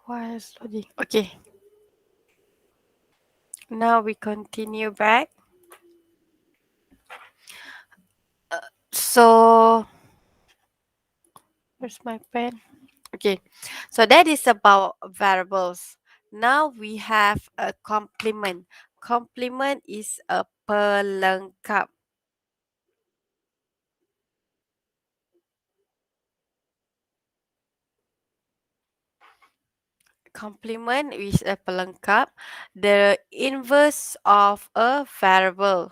Why is loading? Okay, now we continue back. So, where's my pen? Okay, so that is about variables. Now we have a complement. Complement is a pelengkap. Complement is a pelengkap. The inverse of a variable.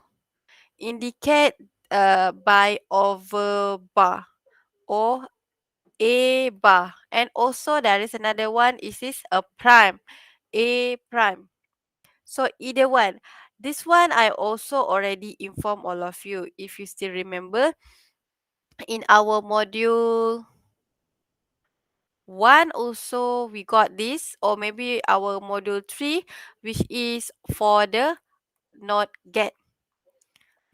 Indicate by over bar or a bar. And also there is another one. Is this a prime? A prime. So either one. This one I also already informed all of you. If you still remember, in our module 1 also we got this, or maybe our module 3, which is for the not get.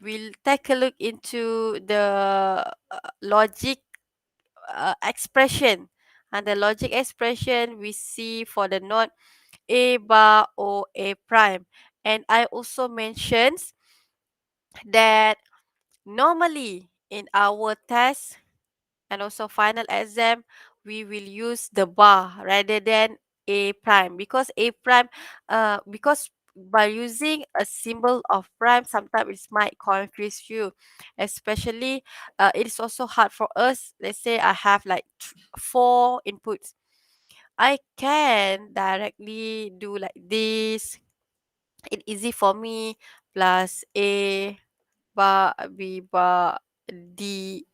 We'll take a look into the logic expression. And the logic expression we see for the not a bar or a prime. And I also mentioned that normally in our test and also final exam, we will use the bar rather than a prime, because a prime, because by using a symbol of prime, sometimes it might confuse you, especially it is also hard for us. Let's say I have like four inputs. I can directly do like this. It's easy for me. Plus a bar, b bar, d,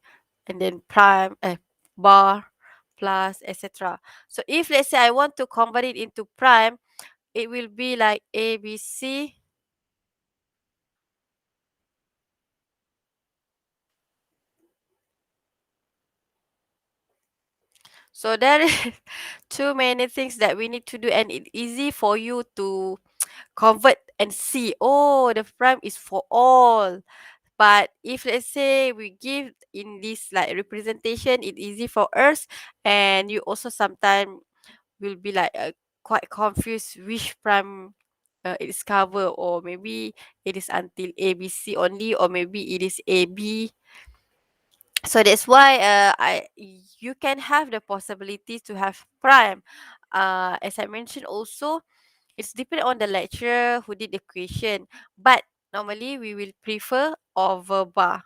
and then prime, bar, plus, etc. So if let's say I want to convert it into prime, it will be like a, b, c. So there is too many things that we need to do, and it's easy for you to convert and see, oh, the prime is for all. But if let's say we give in this like representation, it's easy for us, and you also sometimes will be like quite confused which prime it is cover, or maybe it is until ABC only, or maybe it is AB. So that's why you can have the possibility to have prime. As I mentioned also, it's depend on the lecturer who did the question, but normally we will prefer over bar.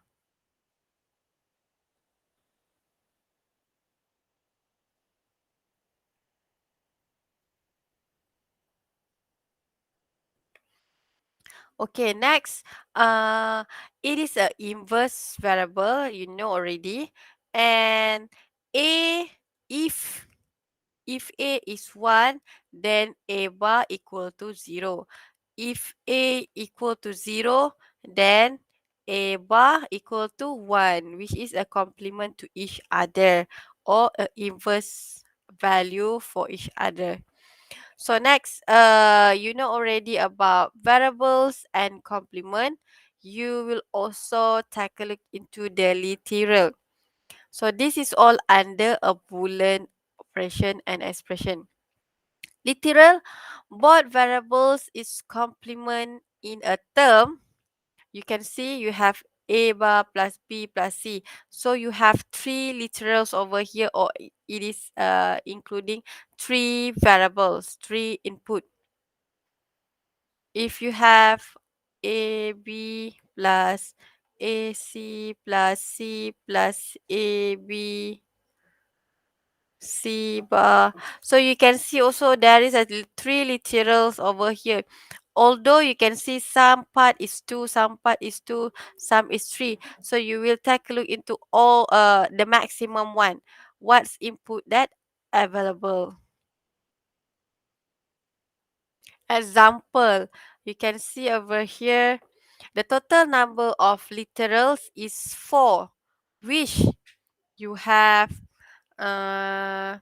Okay, next, it is a inverse variable, you know already, and a if a is 1, then a bar equal to 0. If a equal to 0, then a bar equal to 1, which is a complement to each other, or a inverse value for each other. So next, you know already about variables and complement. You will also take a look into the literal. So this is all under a Boolean operation and expression. Literal, both variables is complement in a term. You can see you have a bar plus b plus c. So you have three literals over here, or it is including three variables, three input. If you have AB plus AC plus C plus AB C bar. So you can see also there is a three literals over here. Although you can see some part is 2, some part is 2, some is 3. So you will take a look into all the maximum one. What's input that available? Example, you can see over here the total number of literals is 4, which you have uh,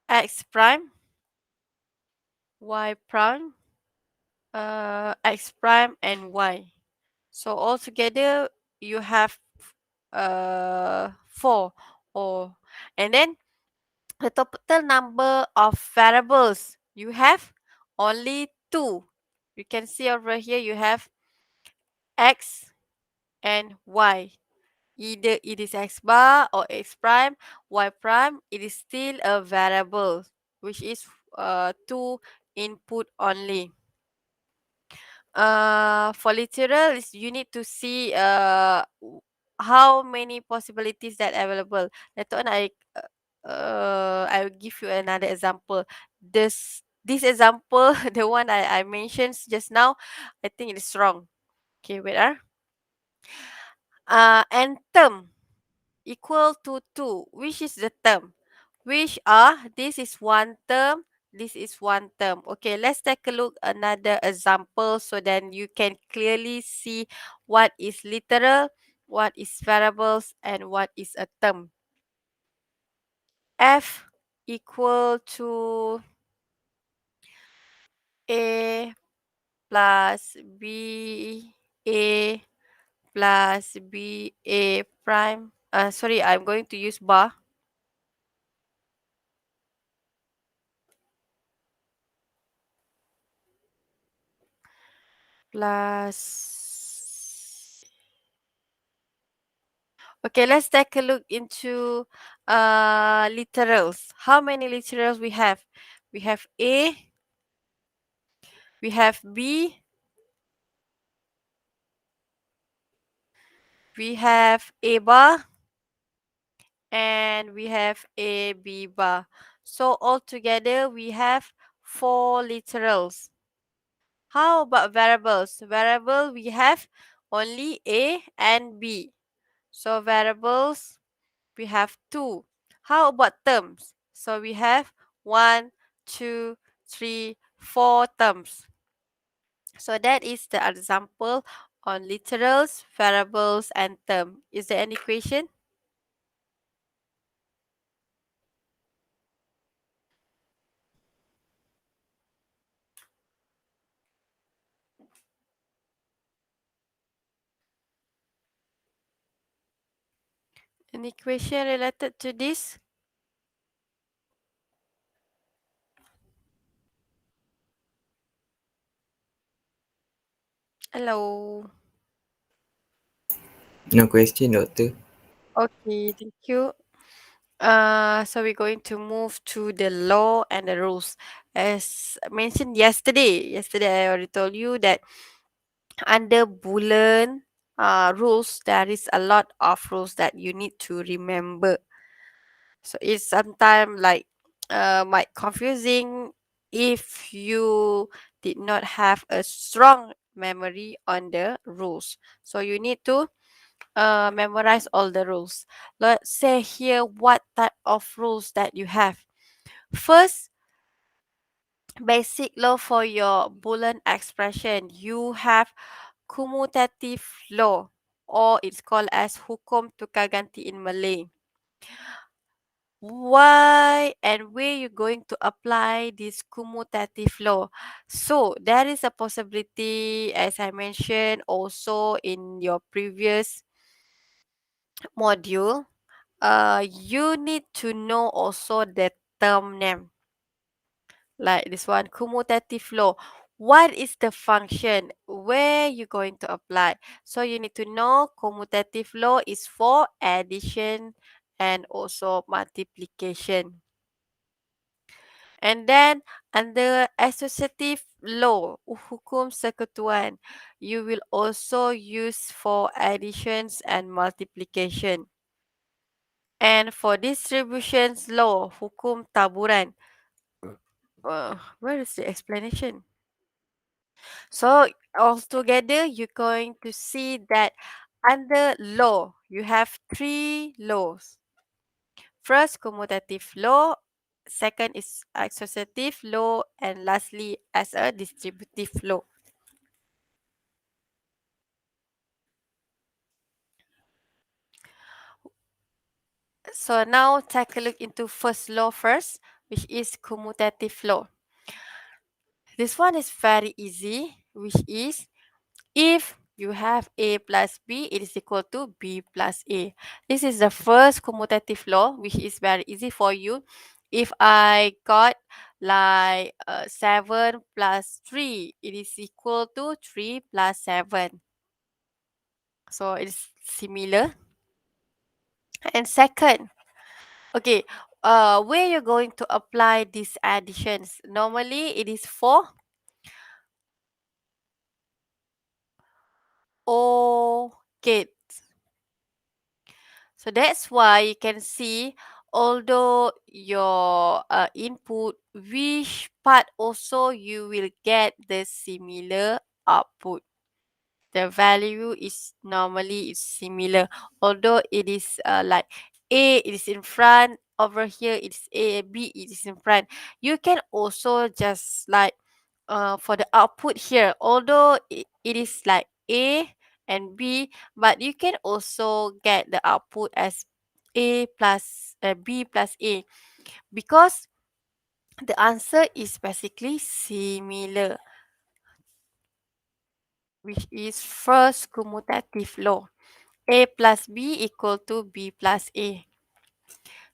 x prime, y prime, x prime, and y. So altogether you have 4, or and then the total number of variables you have only two. You can see over here you have x and y. Either it is x bar or x prime, y prime, it is still a variable, which is two input only. For literal, you need to see how many possibilities that available. Later on, I will give you another example. This example, the one I mentioned just now, I think it is wrong. Okay, wait. And term equal to 2. Which is the term? Which are, this is one term, this is one term. Okay, let's take a look another example so then you can clearly see what is literal, what is variables, and what is a term. F equal to A plus B A plus B A prime. Sorry, I'm going to use bar. Plus. Okay, let's take a look into literals. How many literals we have? We have A, we have B, we have A bar, and we have A B bar. So altogether we have four literals. How about variables? Variable we have only A and B. So variables we have two. How about terms? So we have one, two, three, four terms. So that is the example on literals, variables, and term. Is there any question? Any question related to this? Hello. No question, doctor. Okay, thank you. So we're going to move to the law and the rules. As mentioned yesterday I already told you that under Boolean rules, there is a lot of rules that you need to remember. So it's sometimes like might confusing if you did not have a strong memory on the rules. So you need to memorize all the rules. Let's say here what type of rules that you have. First, basic law for your Boolean expression. You have commutative law, or it's called as hukum tukar ganti in Malay. Why and where you going to apply this commutative law? So there is a possibility, as I mentioned also in your previous module, you need to know also the term name. Like this one, commutative law. What is the function? Where you going to apply? So you need to know commutative law is for addition and also multiplication. And then under associative law, hukum sekutuan, you will also use for additions and multiplication. And for distributions law, hukum taburan. Where is the explanation? So altogether, you're going to see that under law, you have three laws. First, commutative law. Second is associative law. And lastly, as a distributive law. So now take a look into first law first, which is commutative law. This one is very easy, which is if you have A plus B, it is equal to B plus A. This is the first commutative law, which is very easy for you. If I got like 7 plus 3, it is equal to 3 plus 7. So it's similar. And second, okay, where you're going to apply these additions? Normally, it is for O gate. So that's why you can see, although your input, which part also you will get the similar output. The value is normally is similar, although it is like A is in front, over here it's A, B it is in front. You can also just like for the output here, although it is like A and B, but you can also get the output as A plus B plus A, because the answer is basically similar, which is first commutative law. A plus B equal to B plus A.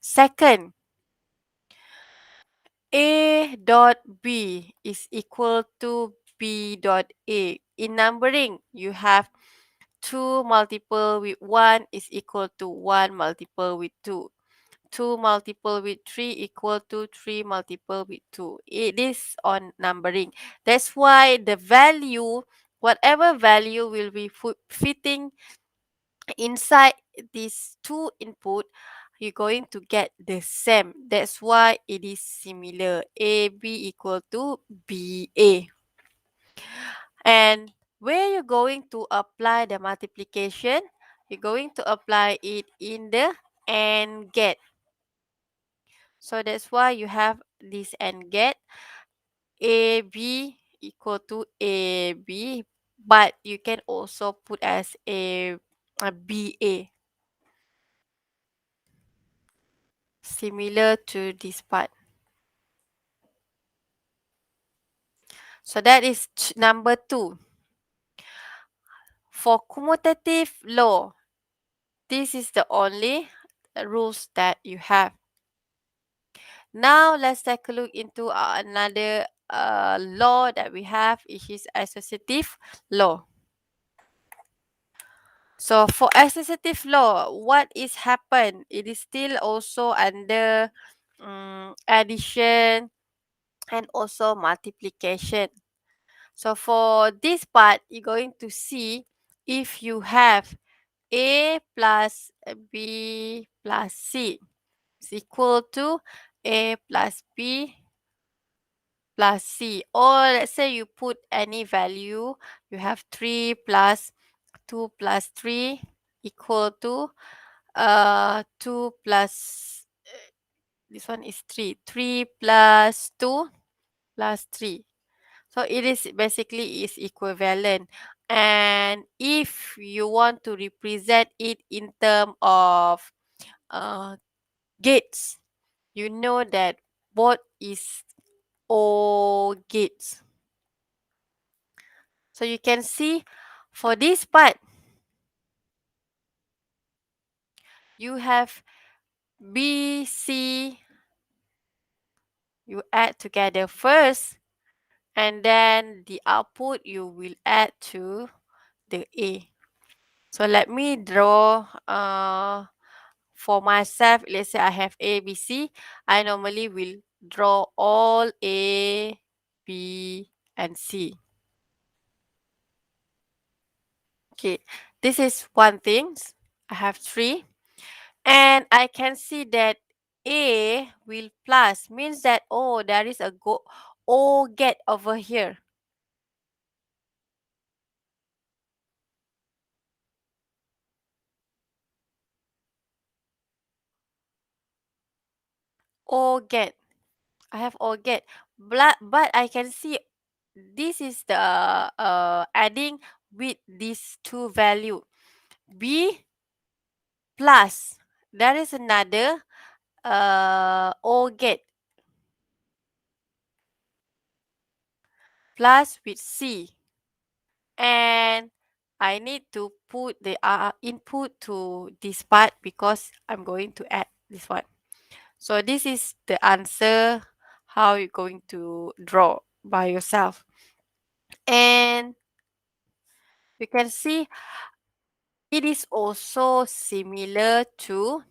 Second, A dot B is equal to B dot A. In numbering, you have 2 multiple with 1 is equal to 1 multiple with 2. 2 multiple with 3 equal to 3 multiple with 2. It is on numbering. That's why the value, whatever value will be fitting inside these two input, you're going to get the same. That's why it is similar. AB equal to BA. And where you're going to apply the multiplication, you're going to apply it in the AND gate. So that's why you have this AND gate. AB equal to AB, but you can also put as a BA. Similar to this part. So that is number 2. For commutative law, this is the only rules that you have. Now let's take a look into another law that we have, which is associative law. So for associative law, what is happened? It is still also under addition and also multiplication. So for this part, you're going to see if you have A plus B plus C is equal to A plus B plus C. Or let's say you put any value, you have 3 plus 2 plus 3 equal to 2 plus, this one is 3. 3 plus 2 plus 3. So it is basically is equivalent. And if you want to represent it in terms of uh, gates, you know that both is O gates. So you can see for this part, you have B, C, you add together first, and then the output you will add to the A. So let me draw for myself. Let's say I have A, B, C. I normally will draw all A, B, and C. Okay, this is one thing. I have 3. And I can see that A will plus means that, oh, there is a O get over here. O get. I have O get. But I can see this is the adding with these two value. B plus. There is another O get plus with C. And I need to put the input to this part because I'm going to add this one. So this is the answer how you're going to draw by yourself. And you can see it is also similar to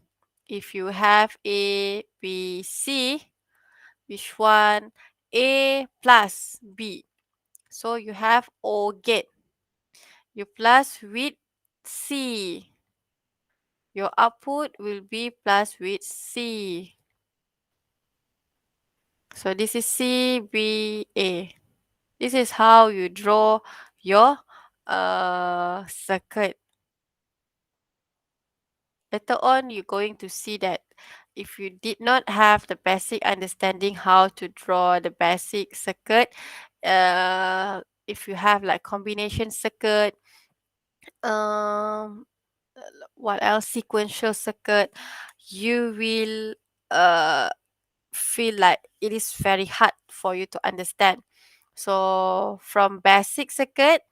if you have A, B, C, which one? A plus B. So you have O gate. You plus with C. Your output will be plus with C. So this is C, B, A. This is how you draw your circuit. Later on, you're going to see that if you did not have the basic understanding how to draw the basic circuit, if you have like combination circuit, um, what else, sequential circuit, you will feel like it is very hard for you to understand. So from basic circuit,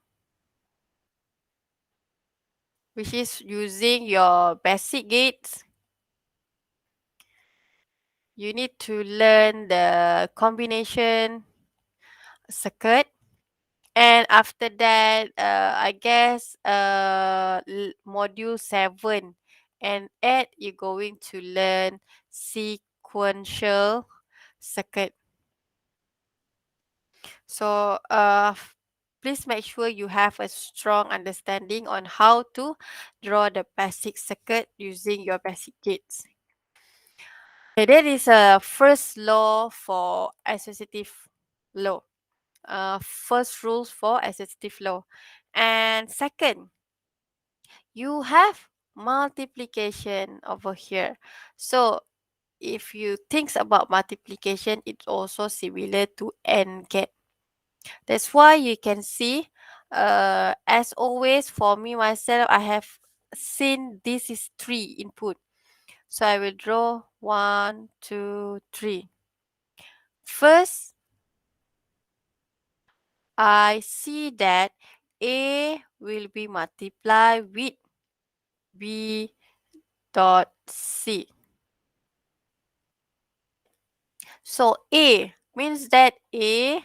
which is using your basic gates, you need to learn the combination circuit. And after that, I guess module 7 and 8, you're going to learn sequential circuit. So please make sure you have a strong understanding on how to draw the basic circuit using your basic gates. Okay, that is a first law for associative law. First rules for associative law. And second, you have multiplication over here. So if you think about multiplication, it's also similar to AND gate. That's why you can see, as always, for me myself, I have seen this is 3 input. So I will draw 1, 2, 3. First, I see that A will be multiplied with B dot C. So A means that there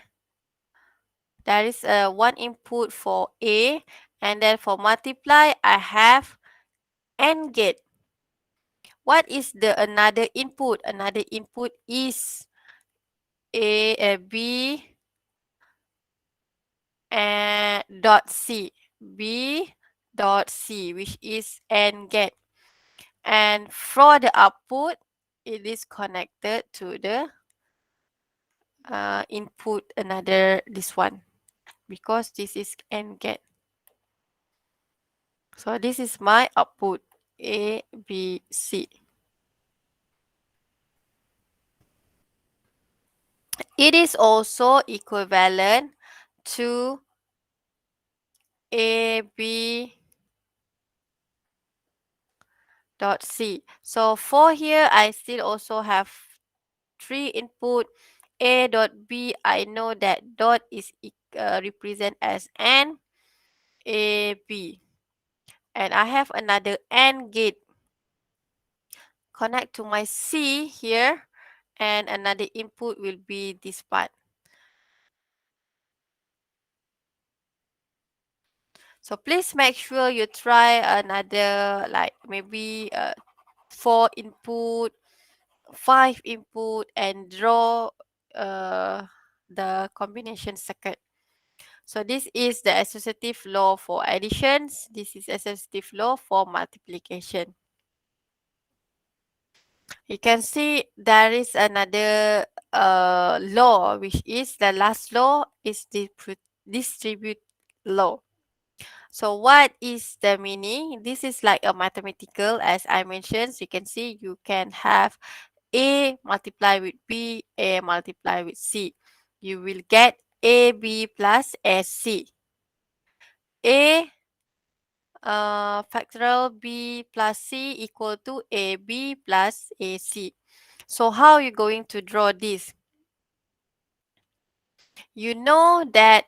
is a one input for A, and then for multiply I have AND gate. What is the another input? Another input is B and dot C. B dot C, which is AND gate. And for the output, it is connected to the input another this one, because this is AND gate. So this is my output A, B, C. It is also equivalent to A, B dot C. So for here, I still also have 3 input. A dot B, I know that dot is represent as AND A, B. And I have another AND gate connect to my C here, and another input will be this part. So please make sure you try another, like maybe 4 input, 5 input, and draw the combination circuit. So this is the associative law for additions. This is associative law for multiplication. You can see there is another law, which is the last law is the distribute law. So what is the meaning? This is like a mathematical, as I mentioned. So you can see you can have A multiplied with B, A multiplied with C. You will get AB plus AC. A factorial B plus C equal to AB plus AC. So how are you going to draw this? You know that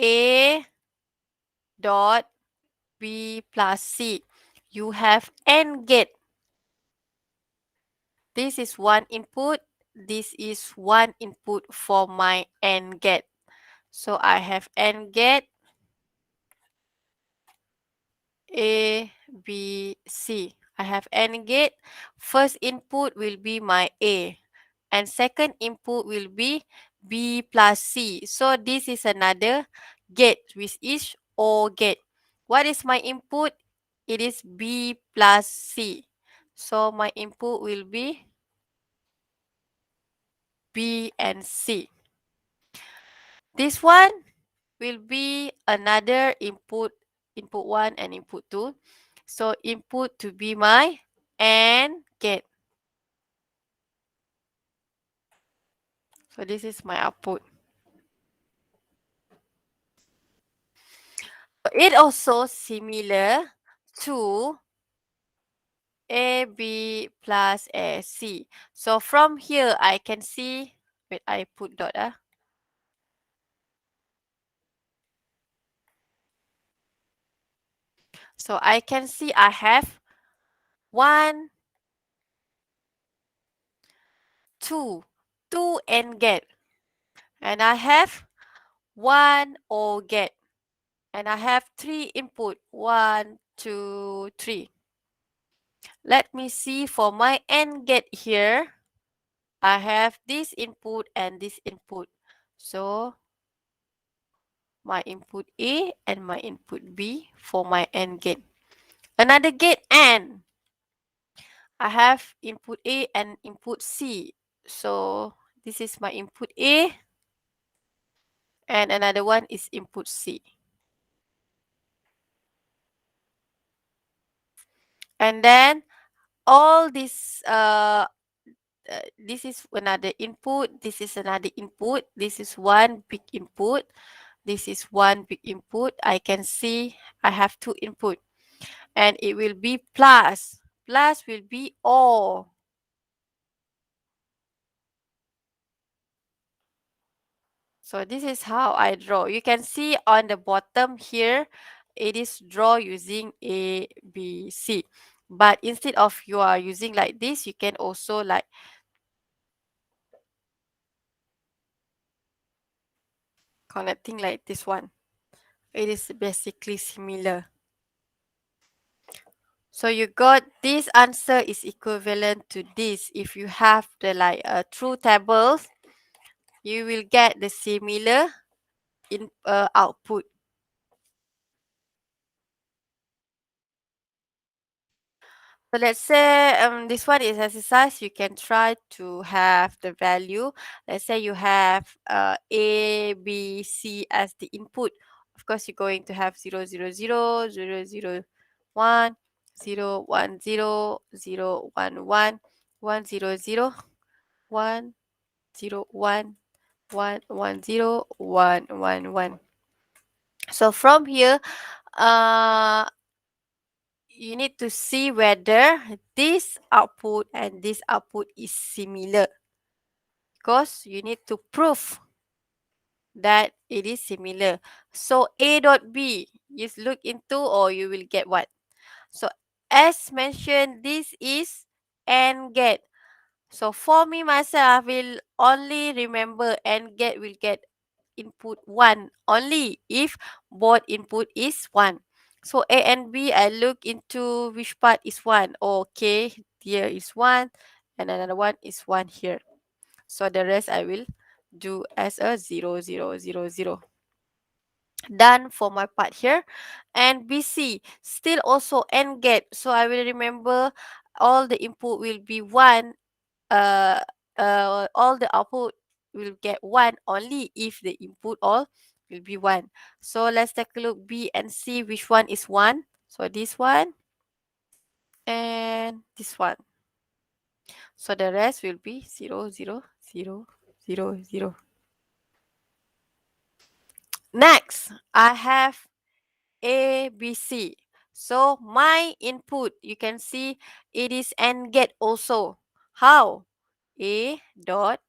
A dot B plus C. You have AND gate. This is one input. This is one input for my AND gate. So I have AND gate A, B, C. I have AND gate. First input will be my A. And second input will be B plus C. So this is another gate, which is OR gate. What is my input? It is B plus C. So my input will be B and C. This one will be another input, input 1 and input 2. So input to be my AND gate. So this is my output. It also similar to A, B plus A, C. So from here, I can see, wait, I put dot. So I can see I have 1, 2, 2 AND gate. And I have 1 OR gate. And I have 3 input, 1, 2, 3. Let me see for my AND gate here. I have this input and this input. So my input A and my input B for my AND gate. Another gate AND. I have input A and input C. So this is my input A and another one is input C. And then all this is another input, this is another input, this is one big input, this is one big input. I can see I have two input and it will be plus. Plus will be OR. So this is how I draw. You can see on the bottom here, it is draw using A, B, C. But instead of you are using like this, you can also like connecting like this one. It is basically similar. So you got this answer is equivalent to this. If you have the like true tables, you will get the similar in output. So let's say this one is exercise. You can try to have the value. Let's say you have A, B, C as the input. Of course, you're going to have 0, 0, 0, 0, 0, 1, 0, 1, 0, 0, 1, 1, 1, 0, 0, 1, 0, 1, 1, 1, 0, 1, 1, 1. So from here, uh, you need to see whether this output and this output is similar, because you need to prove that it is similar. So A dot B, you look into or you will get what? So as mentioned, this is AND gate. So for me myself, I will only remember AND gate will get input 1 only if both input is 1. So A and B, I look into which part is 1. Okay, here is 1 and another one is 1 here. So the rest I will do as a 0, 0, 0, 0. Done for my part here. And BC, still also AND gate. So I will remember all the input will be 1. Uh, all the output will get 1 only if the input all will be 1. So let's take a look B and C which one is 1. So this one and this one. So the rest will be 0, 0, 0, 0, 0. Next, I have A, B, C. So my input, you can see it is AND gate also. How? A dot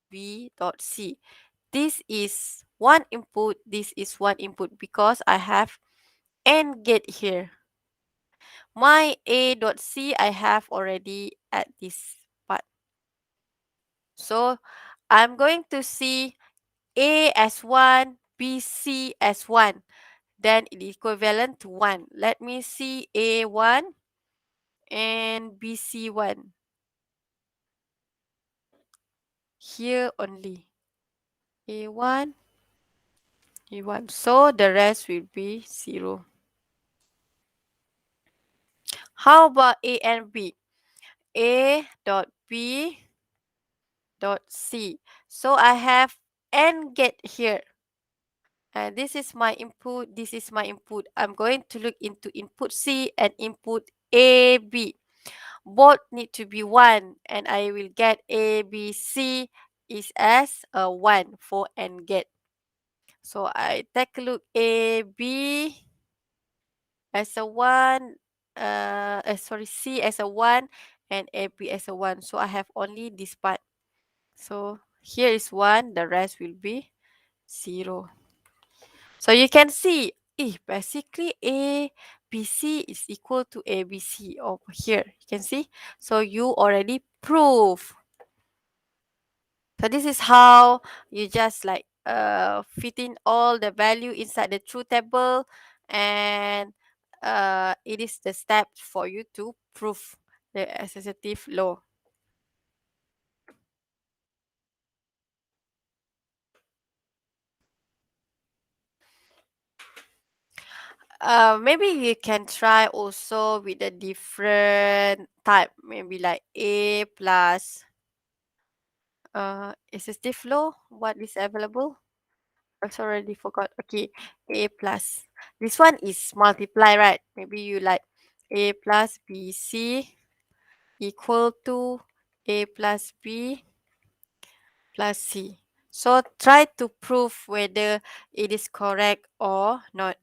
B dot C. This is one input, this is one input because I have AND gate here. My A dot C I have already at this part. So I'm going to see A as 1, B, C as 1. Then it is equivalent to 1. Let me see A1 and BC1. Here only. A1, A1. So the rest will be 0. How about A and B? A dot B dot C. So I have AND gate here. And this is my input. This is my input. I'm going to look into input C and input A, B. Both need to be 1. And I will get A, B, C is as a 1 for AND gate. So I take a look A, B as a 1. C as a 1 and AB as a 1. So I have only this part. So here is 1, the rest will be 0. So you can see, basically ABC is equal to ABC over here. You can see. So you already prove. So this is how you just like fit in all the value inside the truth table, and it is the step for you to prove the associative law. Maybe you can try also with a different type, maybe like A plus associative law. What is available? I already forgot. Okay, A plus. This one is multiply, right? Maybe you like A plus BC equal to A plus B plus C. So try to prove whether it is correct or not.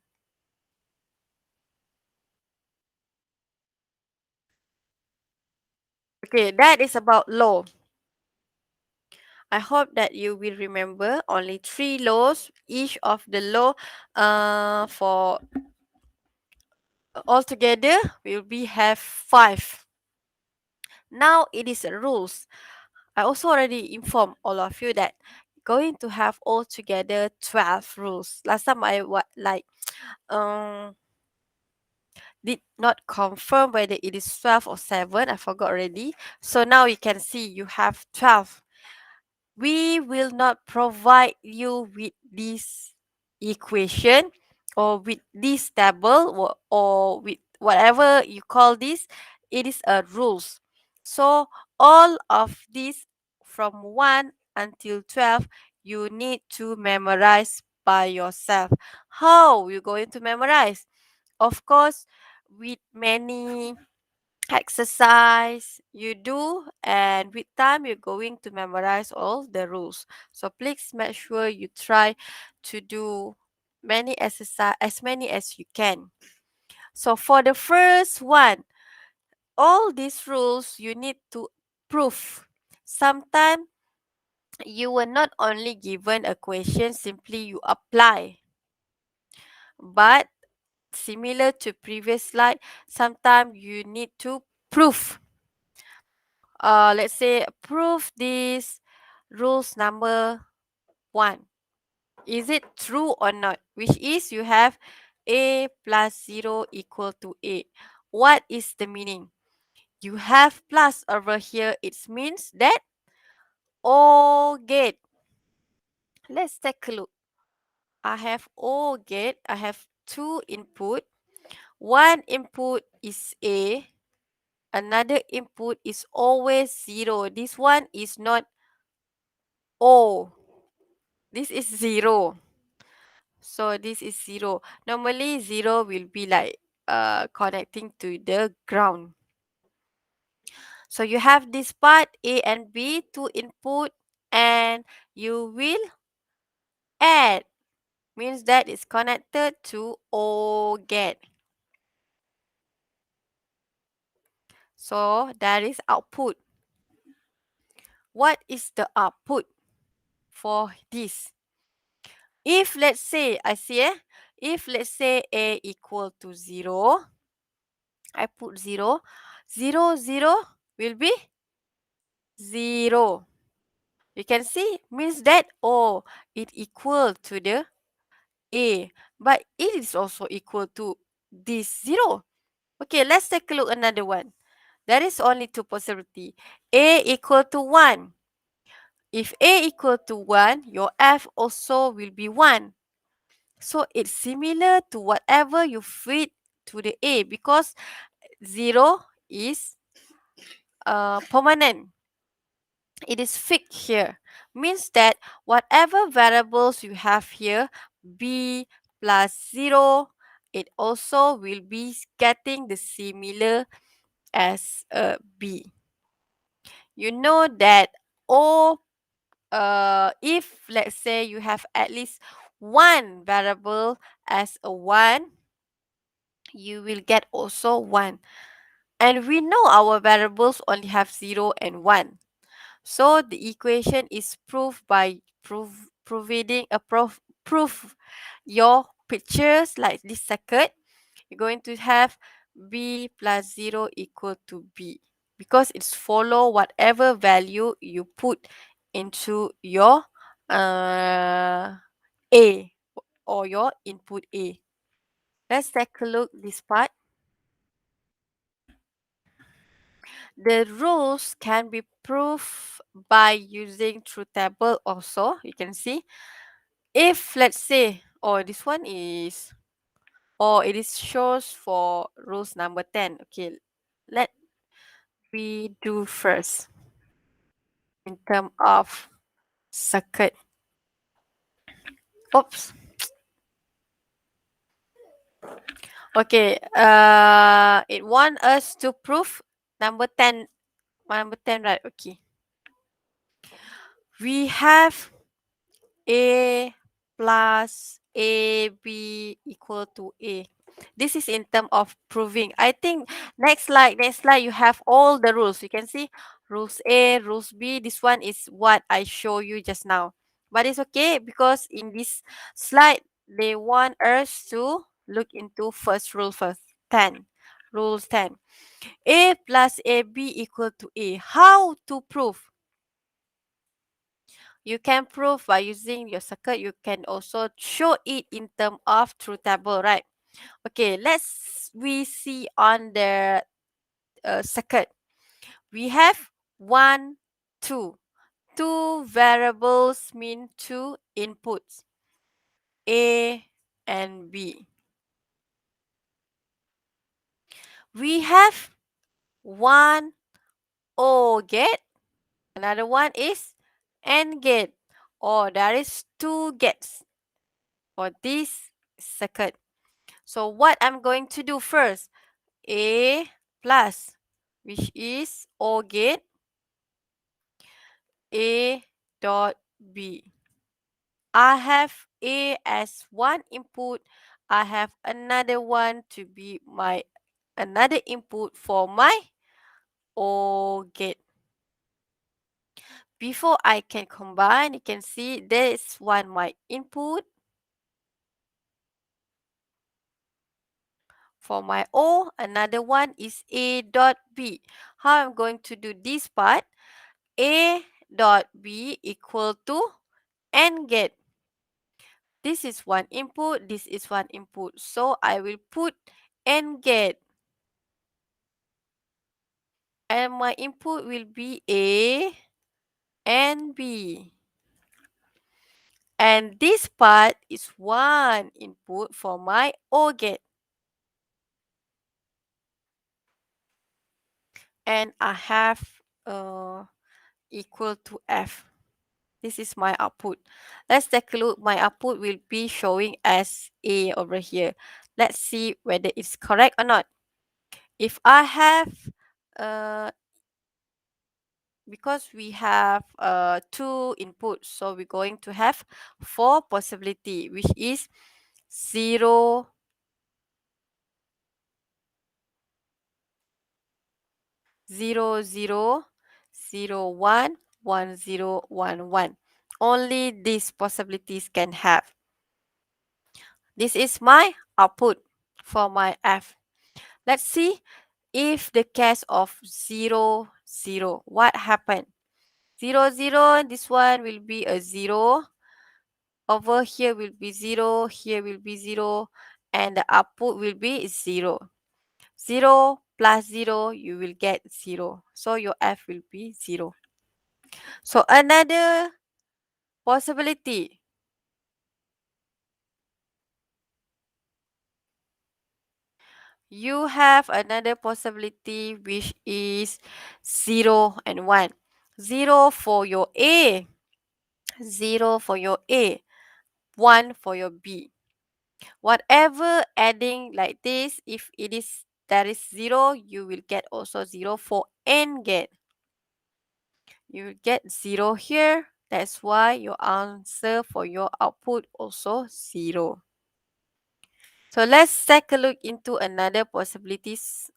Okay, that is about law. I hope that you will remember only 3 laws. Each of the law for altogether will be have 5. Now it is rules. I also already informed all of you that going to have altogether 12 rules. Last time I um did not confirm whether it is 12 or 7. I forgot already. So now you can see you have 12. We will not provide you with this equation or with this table or with whatever you call this. It is a rules. So all of these from 1 until 12 you need to memorize by yourself. How you going to memorize? Of course, with many exercise you do, and with time you're going to memorize all the rules. So please make sure you try to do many exercise, as many as you can. So for the first one, all these rules you need to prove. Sometimes you were not only given a question, simply you apply, but similar to previous slide, sometimes you need to prove. Let's say prove this rules number 1. Is it true or not? Which is you have A plus 0 equal to A. What is the meaning? You have plus over here. It means that O gate. Let's take a look. I have O gate. I have 2 input. One input is A. Another input is always 0. This one is not O. This is 0. So this is 0. Normally 0 will be like connecting to the ground. So you have this part A and B, 2 input, and you will add. Means that it's connected to O gate. So that is output. What is the output for this? If let's say, if let's say A equal to 0, I put 0, 0, 0 will be 0. You can see means that, oh, it equal to the A, but it is also equal to this 0. Okay, let's take a look another one. There is only two possibility. A equal to 1. If A equal to 1, your F also will be 1. So it's similar to whatever you feed to the A because 0 is permanent. It is fixed here. Means that whatever variables you have here, B plus 0, it also will be getting the similar as B. You know that O, if let's say you have at least one variable as a 1, you will get also 1. And we know our variables only have 0 and 1. So the equation is proved by providing a proof your pictures like this circuit. You're going to have B plus 0 equal to B because it's follow whatever value you put into your A or your input A. Let's take a look this part. The rules can be proved by using truth table also. You can see if let's say, oh, this one is, or it is shows for rules number 10. Okay, let we do first in terms of circuit. Oops. Okay, it want us to prove number 10. Number 10, right? Okay. We have A plus AB equal to A. This is in terms of proving. I think next slide, you have all the rules. You can see rules A, rules B. This one is what I show you just now. But it's okay because in this slide, they want us to look into first rule first. 10. Rules 10. A plus AB equal to A. How to prove? You can prove by using your circuit. You can also show it in terms of truth table, right? Okay, we see on the circuit. We have 1, 2. Two variables mean two inputs, A and B. We have one OR gate. Another one is AND gate. Or there is two gates for this circuit. So what I'm going to do first, A plus, which is OR gate, A dot B. I have A as one input. I have another one to be my another input for my OR gate. Before I can combine, you can see this one my input. For my O, another one is A dot B. How I'm going to do this part? A dot B equal to AND gate. This is one input, this is one input. So I will put AND gate. And my input will be A and B. And this part is one input for my OR gate. And I have equal to F. This is my output. Let's take a look. My output will be showing as A over here. Let's see whether it's correct or not. If I have, because we have two inputs, so we're going to have four possibility, which is 0, 0, 0, 0, 1, 1, 0, 1, 1. Only these possibilities can have. This is my output for my F. Let's see if the case of 0, 0, what happened? 0, 0. This one will be a 0. Over here will be 0. Here will be 0. And the output will be 0. 0 plus 0, you will get 0. So your F will be 0. So another possibility. You have another possibility which is 0 and 1. 0 for your A. 0 for your A. 1 for your B. Whatever adding like this, if it is that is 0, you will get also 0 for AND gate. You will get 0 here. That's why your answer for your output also 0. So let's take a look into another possibilities.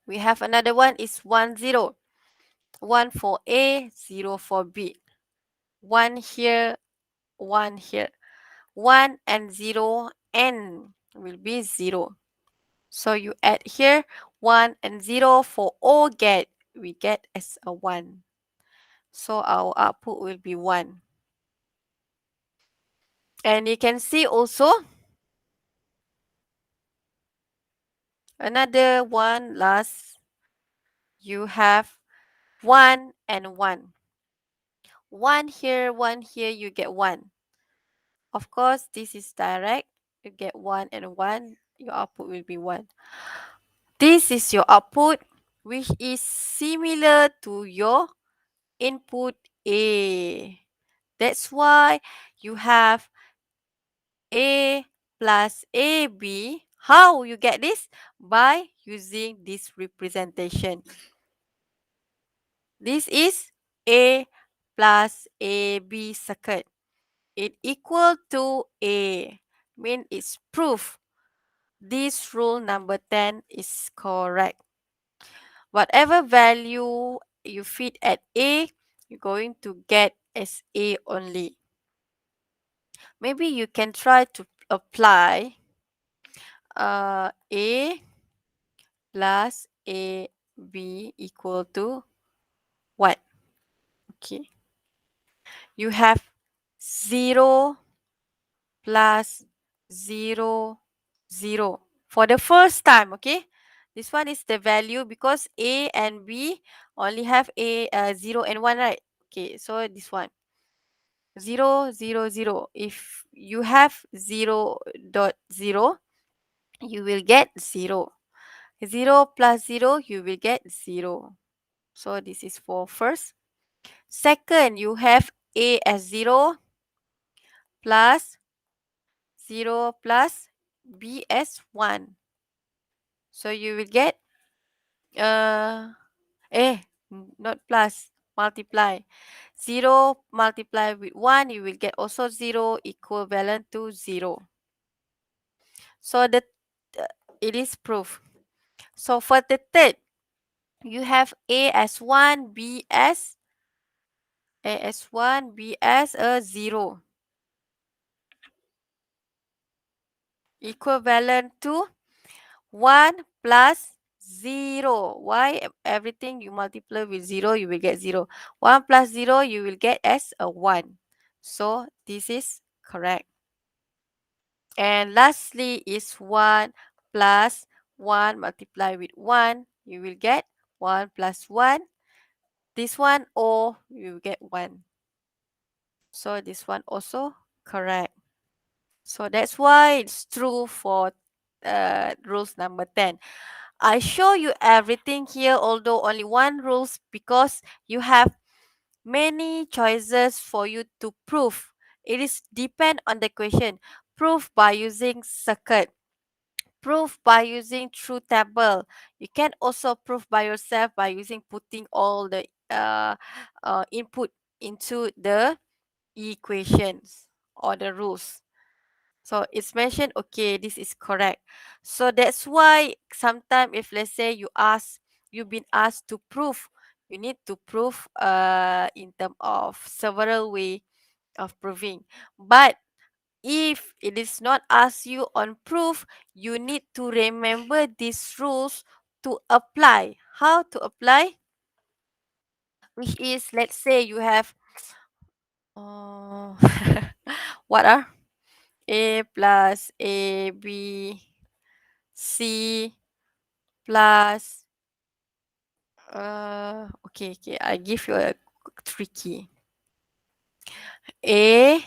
We have another one is 1, 0. 1 for A, 0 for B. 1 here, 1 here. 1 and 0 and will be 0. So you add here 1 and 0 for all get. We get as a 1. So our output will be 1. And you can see also another one last. You have 1 and 1. 1 here, you get 1. Of course, this is direct. You get 1 and 1. Your output will be 1. This is your output, which is similar to your input A. That's why you have A plus AB. How you get this? By using this representation. This is A plus AB circle. It equal to A. Mean it's proof. This rule number 10 is correct. Whatever value you feed at A, you're going to get as A only. Maybe you can try to apply A plus AB equal to what? Okay. You have 0 plus 0, 0 for the first time, okay? This one is the value because A and B only have 0 and 1, right? Okay, so this one 0, 0, 0. If you have 0 dot 0, you will get 0. 0 plus 0, you will get 0. So this is for first. Second, you have A as 0 plus 0 plus B as 1. So you will get uh not plus, multiply. 0 multiply with 1, you will get also 0 equivalent to 0. So it is proof. So for the third, you have A as 1, B as A as 1, B as a 0. Equivalent to 1 plus 0. Why? Everything you multiply with 0, you will get 0. 1 plus 0, you will get as a 1. So this is correct. And lastly is 1 plus 1 multiply with 1. You will get 1 plus 1. This one, or you will get 1. So this one also correct. So that's why it's true for rules number 10. I show you everything here, although only one rules, because you have many choices for you to prove. It is depend on the question. Prove by using circuit. Prove by using truth table. You can also prove by yourself by using putting all the input into the equations or the rules. So it's mentioned, okay, this is correct. So that's why sometimes if let's say you've been asked to prove, you need to prove in terms of several way of proving. But if it is not asked you on proof, you need to remember these rules to apply. How to apply? Which is, let's say you have uh, what are A plus A B C plus okay, I give you a tricky. A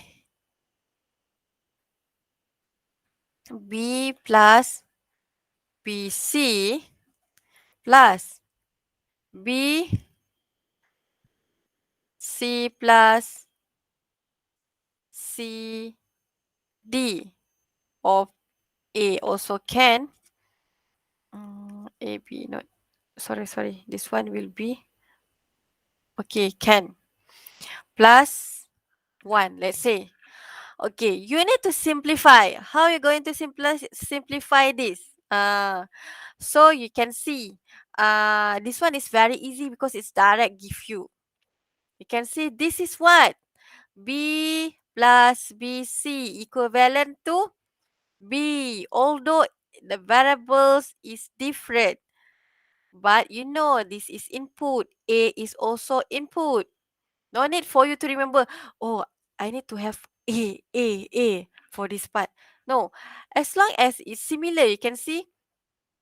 B plus B C plus B C plus C D, or A also can. A B, not, sorry, this one will be, okay, can, plus 1, let's say. Okay, you need to simplify. How are you going to simplify this? So you can see, this one is very easy because it's direct give you. You can see this is what? B plus BC equivalent to B. Although the variables is different, but you know this is input. A is also input. No need for you to remember, oh, I need to have A for this part. No, as long as it's similar, you can see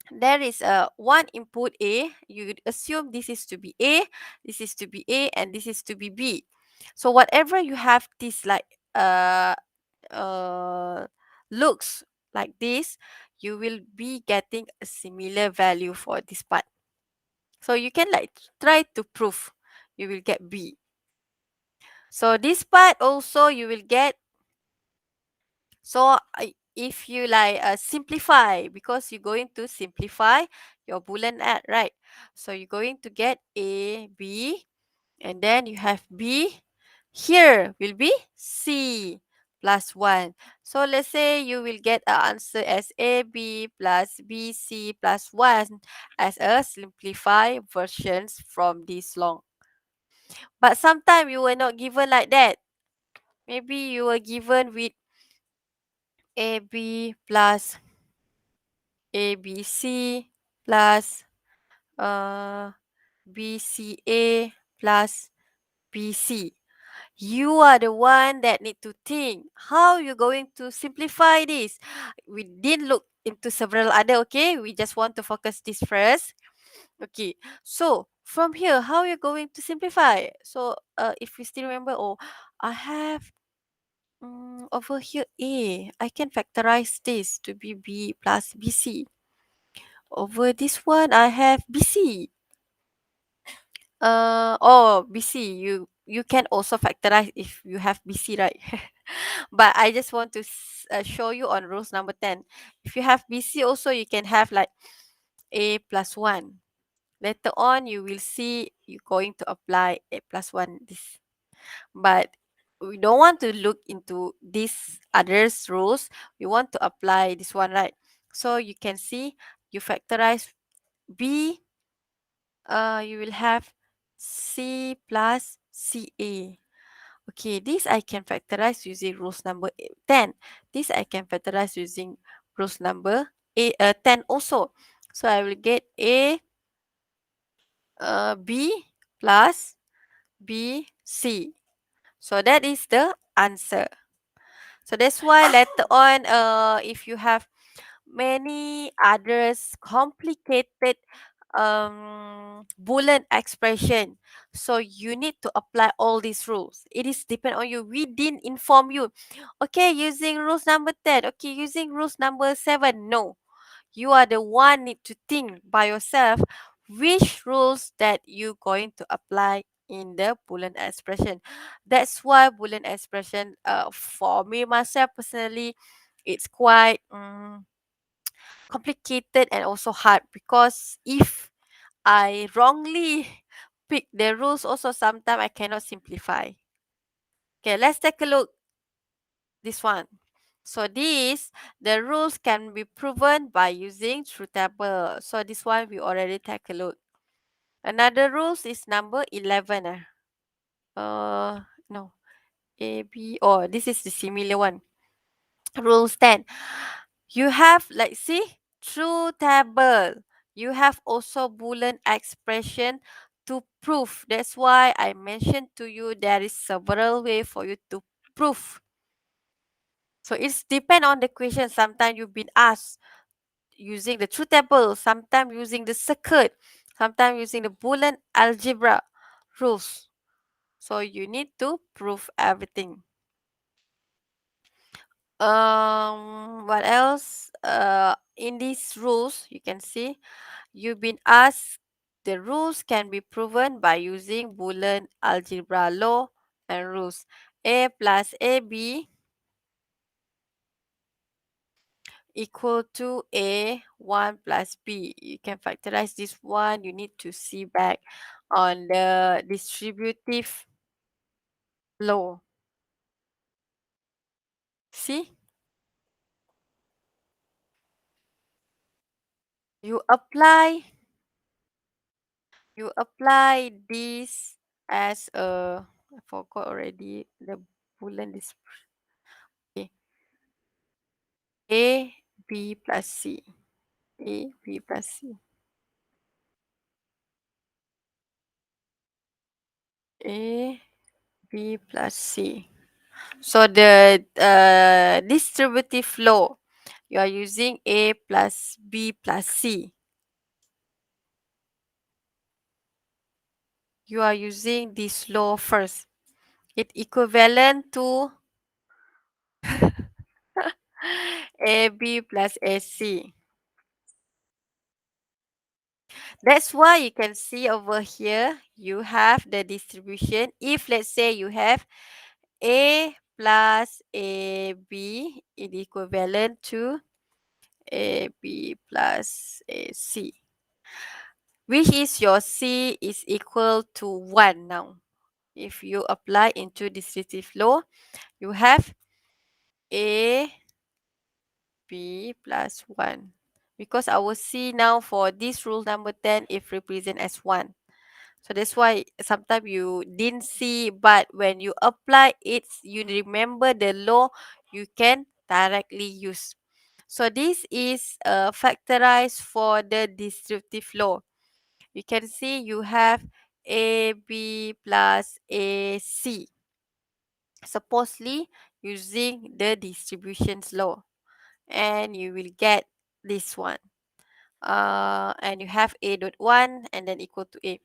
there is a one input A. You assume this is to be A, this is to be A, and this is to be B. So whatever you have this like uh looks like this, you will be getting a similar value for this part. So you can like try to prove you will get B. So this part also you will get. So if you like simplify, because you're going to simplify your Boolean add, right? So you're going to get A, B, and then you have B. Here will be C plus 1. So let's say you will get an answer as AB plus BC plus 1 as a simplified versions from this long. But sometimes you were not given like that. Maybe you were given with AB plus ABC plus BCA plus BC. You are the one that need to think how you're going to simplify this. We didn't look into several other, okay? We just want to focus this first. Okay, so from here, how you're going to simplify? So if you still remember, oh, I have over here A, I can factorize this to be B plus BC. Over this one, I have BC. BC. You can also factorize if you have BC, right? But I just want to show you on rules number 10. If you have BC also, you can have like A plus 1. Later on, you will see you're going to apply A plus 1 this. But we don't want to look into these others rules. We want to apply this one, right? So you can see you factorize B, you will have C plus CA. Okay, this I can factorize using rules number 10. This I can factorize using rules number 10 also. So I will get B plus BC. So that is the answer. So that's why later on, if you have many others complicated Boolean expression, so you need to apply all these rules. It is depend on you. We didn't inform you. Okay, using rules number 10. Okay, using rules number 7. No, you are the one need to think by yourself which rules that you going to apply in the Boolean expression. That's why Boolean expression, for me myself personally, it's quite complicated and also hard, because if I wrongly pick the rules, also sometimes I cannot simplify. Okay, let's take a look this one. So the rules can be proven by using truth table. So this one we already take a look. Another rules is number 11. No, A, B, oh, this is the similar one. Rules 10. You have, like, see, truth table. You have also Boolean expression to prove. That's why I mentioned to you there is several way for you to prove. So it's depend on the question. Sometimes you've been asked using the truth table, sometimes using the circuit, sometimes using the Boolean algebra rules. So you need to prove everything. What else? In these rules, you can see you've been asked the rules can be proven by using Boolean algebra law and rules. A plus AB equal to A 1 plus B. You can factorize this one. You need to see back on the distributive law. See? You apply you apply this as a I forgot already the Boolean okay. A B plus C. A B plus C. A B plus C. So the distributive law, you are using A plus B plus C. You are using this law first. It equivalent to AB plus AC. That's why you can see over here, you have the distribution. If let's say you have A plus AB, it equivalent to AB plus AC. Which is your C is equal to 1 now. If you apply into distributive law, you have A B plus 1. Because our C now for this rule number 10 is represent as 1. So that's why sometimes you didn't see, but when you apply it, you remember the law, you can directly use. So this is factorized for the distributive law. You can see you have AB plus AC. Supposedly using the distributions law. And you will get this one. And you have A dot 1 and then equal to A.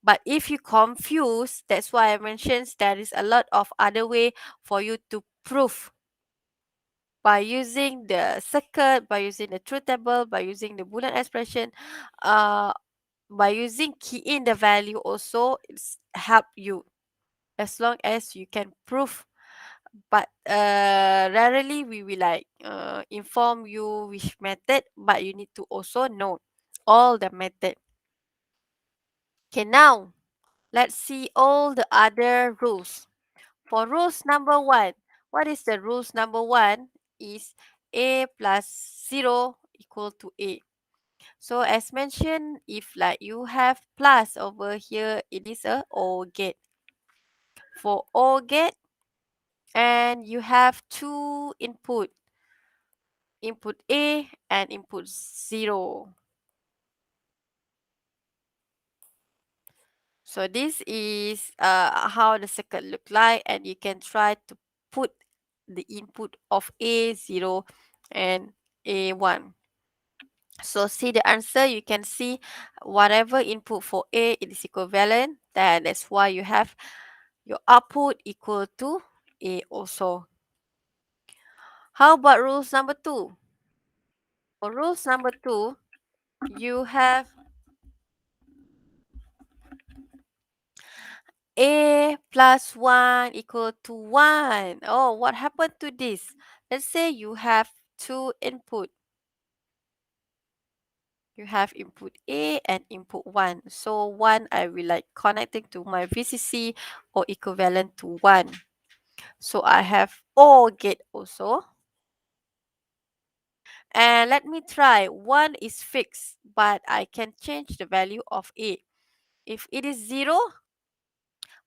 But if you confuse, that's why I mentioned there is a lot of other way for you to prove by using the circuit, by using the truth table, by using the Boolean expression, uh, by using key in the value also it's help you as long as you can prove. But rarely we will like inform you which method, but you need to also know all the method. Okay, now let's see all the other rules. For rules number 1, what is the rules number 1 is A plus 0 equal to A. So as mentioned, if like you have plus over here, it is a OR gate. For OR gate, and you have two input A and input 0. So this is how the circuit look like, and you can try to put the input of A 0 and A 1. So see the answer, you can see whatever input for A it is equivalent, that's why you have your output equal to A also. How about rules number 2? For rules number 2, you have A plus 1 equal to 1. Oh, what happened to this? Let's say you have two input. You have input A and input 1. So 1 I will like connecting to my VCC or equivalent to 1. So I have OR gate also. And let me try. 1 is fixed, but I can change the value of A. If it is 0,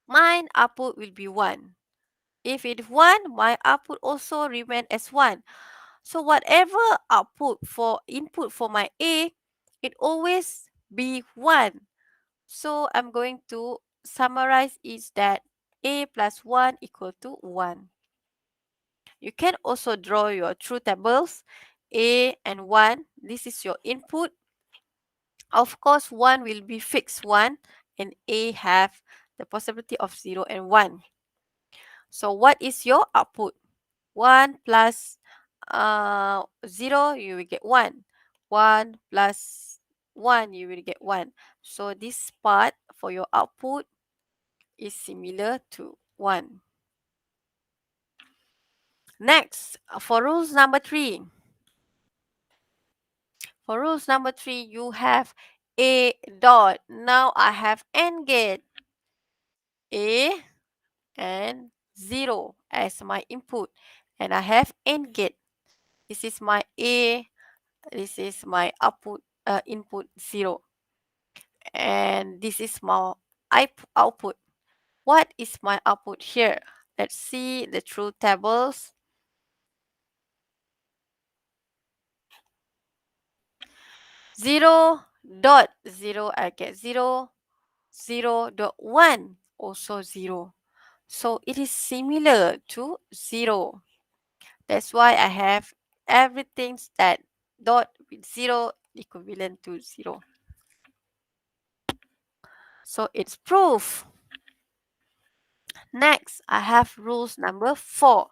mine output will be 1. If it is 1, my output also remain as 1. So whatever output for input for my A, it always be 1. So I'm going to summarize is that A plus 1 equal to 1. You can also draw your truth tables, A and 1. This is your input. Of course, 1 will be fixed 1 and A have the possibility of 0 and 1. So what is your output? 1 plus 0, you will get 1. 1 plus 1, you will get 1. So this part for your output is similar to 1. Next, for rules number 3. For rules number 3, you have A dot. Now I have AND gate. A and 0 as my input. And I have AND gate. This is my A. This is my output, input 0. And this is my output. What is my output here? Let's see the truth tables. 0.0, I get 0. 0.1, also 0. So it is similar to 0. That's why I have everything that dot with 0 equivalent to 0. So it's proof. Next, I have rules number 4.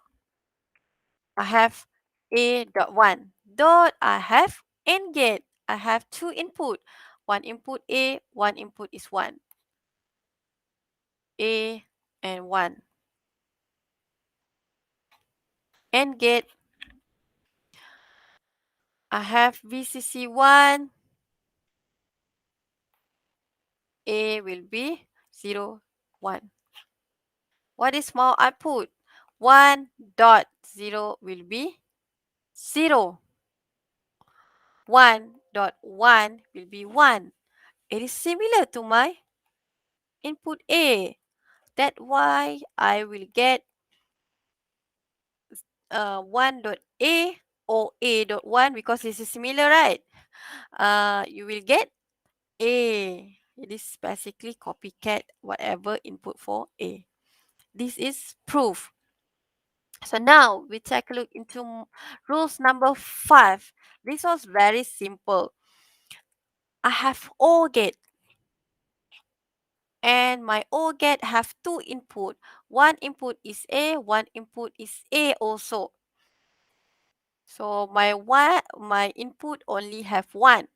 I have A dot 1. Dot, I have AND gate. I have 2 input. One input A, one input is 1. A and 1. AND gate. I have VCC 1. A will be 0, 1. What is my output? 1.0 will be 0. 1.1 will be 1. It is similar to my input A. That's why I will get 1.A or A.1 because this is similar, right? You will get A. It is basically copycat whatever input for A. This is proof. So now we take a look into rules number 5. This was very simple. I have OR gate. And my OR gate have 2 input. One input is A, one input is A also. So my input only have 1,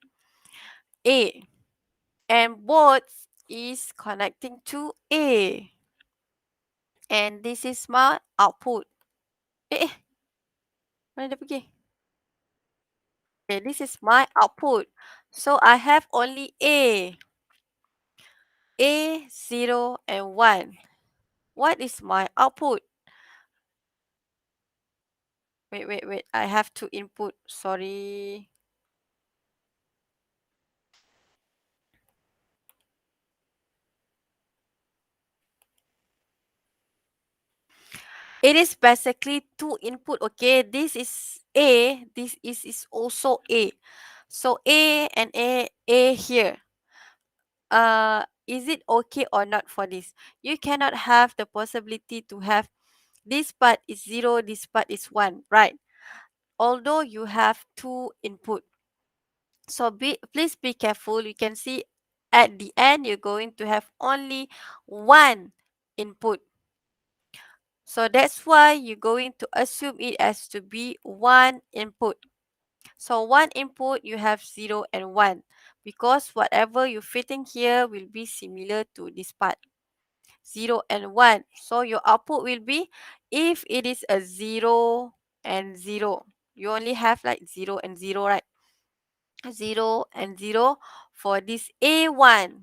A. And both is connecting to A. And this is my output. Mana dia pergi? Okay, this is my output. So I have only A. A, 0 and 1. What is my output? Wait. I have to input. Sorry. It is basically 2 input, okay? This is A. This is also A. So A and A here. Is it okay or not for this? You cannot have the possibility to have this part is 0, this part is 1, right? Although you have 2 input. So please be careful. You can see at the end, you're going to have only 1 input. So that's why you're going to assume it as to be 1 input. So 1 input, you have 0 and 1 because whatever you're fitting here will be similar to this part. 0 and 1. So your output will be, if it is a 0 and 0, you only have like 0 and 0, right? 0 and 0 for this A1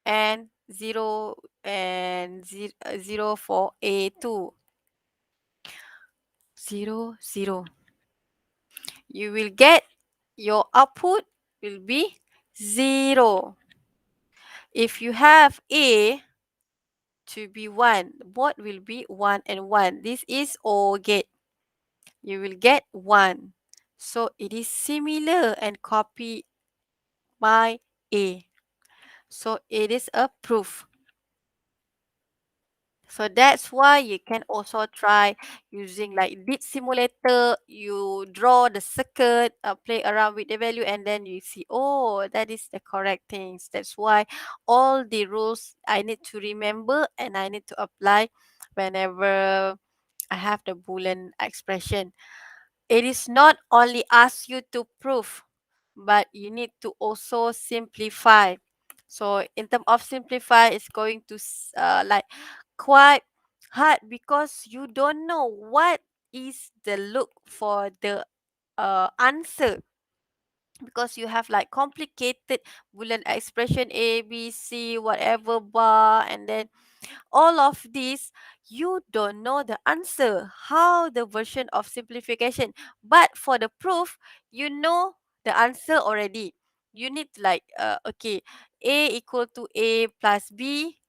and 0 and 0 for A2. 0, 0. You will get your output will be 0. If you have A to be 1, both will be 1 and 1. This is OR gate. You will get 1. So it is similar and copied by A. So it is a proof. So that's why you can also try using like bit simulator. You draw the circuit, play around with the value, and then you see, oh, that is the correct things. That's why all the rules I need to remember and I need to apply whenever I have the Boolean expression. It is not only ask you to prove, but you need to also simplify. So in terms of simplify, it's going to like quite hard because you don't know what is the look for the answer, because you have like complicated Boolean expression A, B, C, whatever bar, and then all of this, you don't know the answer, how the version of simplification. But for the proof, you know the answer already. You need like, okay, A equal to A plus B.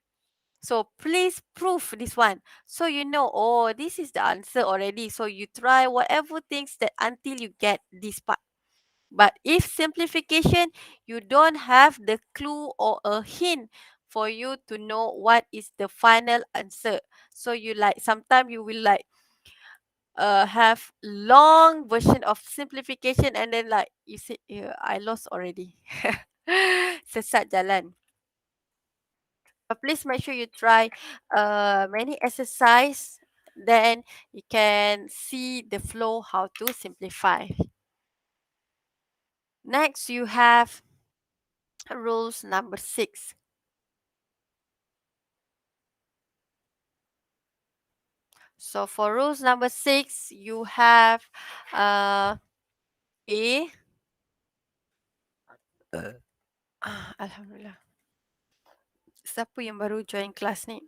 So please prove this one. So you know, oh, this is the answer already. So you try whatever things that until you get this part. But if simplification, you don't have the clue or a hint for you to know what is the final answer. So you like sometimes you will like have long version of simplification, and then like you say, yeah, I lost already. Sesat jalan. But please make sure you try many exercise, then you can see the flow how to simplify. Next you have rules number 6. So for rules number 6, you have A. Alhamdulillah. Siapa yang baru join kelas ni?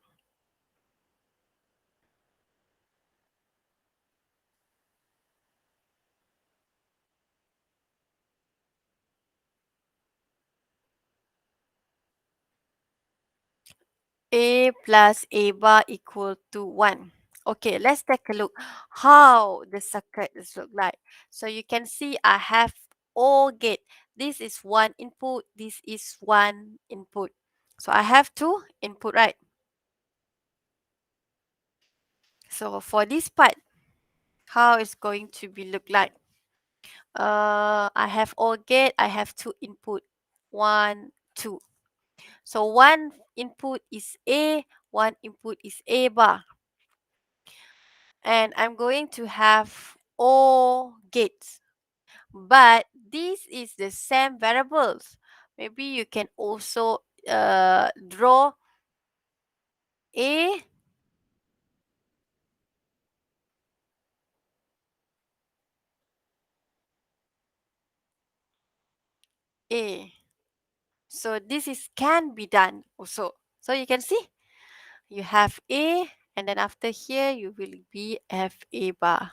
A plus A bar equal to 1. Okay, let's take a look how the circuit is look like. So you can see I have OR gate. This is one input. This is one input. So I have two input, right? So for this part, how it's going to be look like? I have OR gate. I have two input. 1, 2. So one input is A. One input is A bar. And I'm going to have all gates. But this is the same variables. Maybe you can also draw A, A. So this is can be done also. So you can see you have A, and then after here you will be F A bar.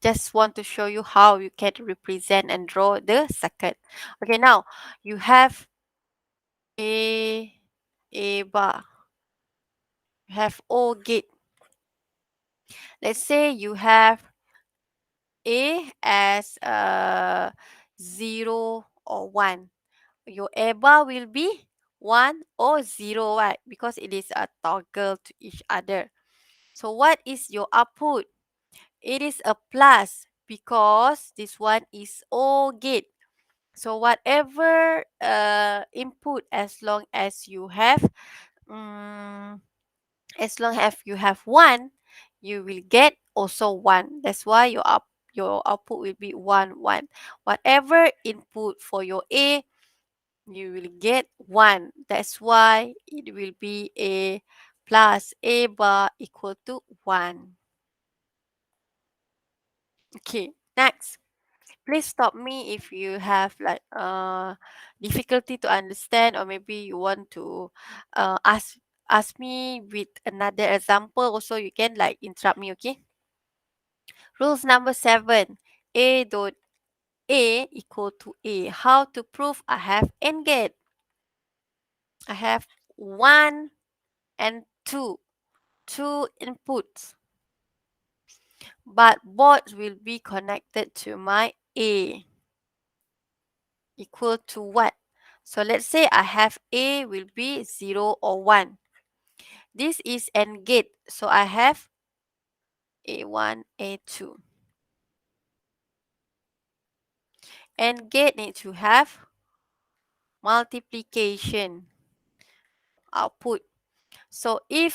Just want to show you how you can represent and draw the circuit. Okay, now you have A bar. You have O gate. Let's say you have A as 0 or 1. Your A bar will be 1 or 0, right? Because it is a toggle to each other. So what is your output? It is a plus because this one is O gate. So whatever input, as long as you have as long as you have 1, you will get also 1. That's why your output will be 1 1. Whatever input for your A, you will get 1. That's why it will be A plus A bar equal to 1. Okay, next. Please stop me if you have like difficulty to understand, or maybe you want to ask me with another example also. You can like interrupt me, okay? Rules number 7. A dot A equal to A. How to prove I have AND gate? I have 1 and 2. Two inputs. but both will be connected to my A equal to what? So let's say I have A will be 0 or 1. This is AND gate, so I have A1, A2. AND gate need to have multiplication output. So A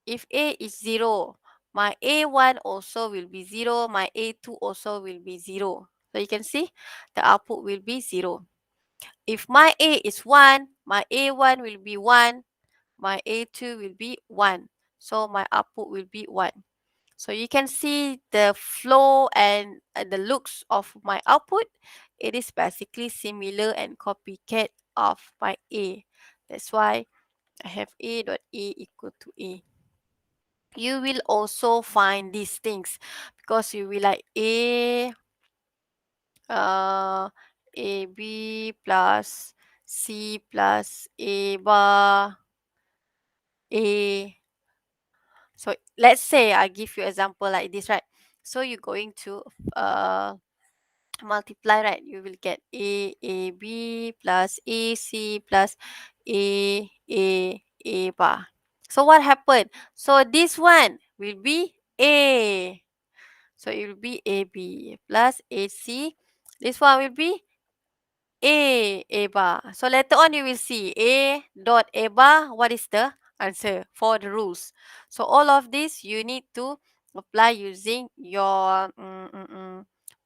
if A is 0, my A1 also will be 0, my A2 also will be 0. So you can see the output will be 0. If my A is 1, my A1 will be 1, my A2 will be 1. So my output will be 1. So you can see the flow and the looks of my output. It is basically similar and copycat of my A. That's why I have A dot A equal to A. You will also find these things because you will like AB plus C plus A bar A. So let's say I give you example like this, right? So you're going to uh multiply, right? You will get AB plus AC plus A bar. So what happened? So this one will be A. So it will be AB plus AC. This one will be A bar. So later on you will see A dot A bar. What is the answer for the rules? So all of this you need to apply using your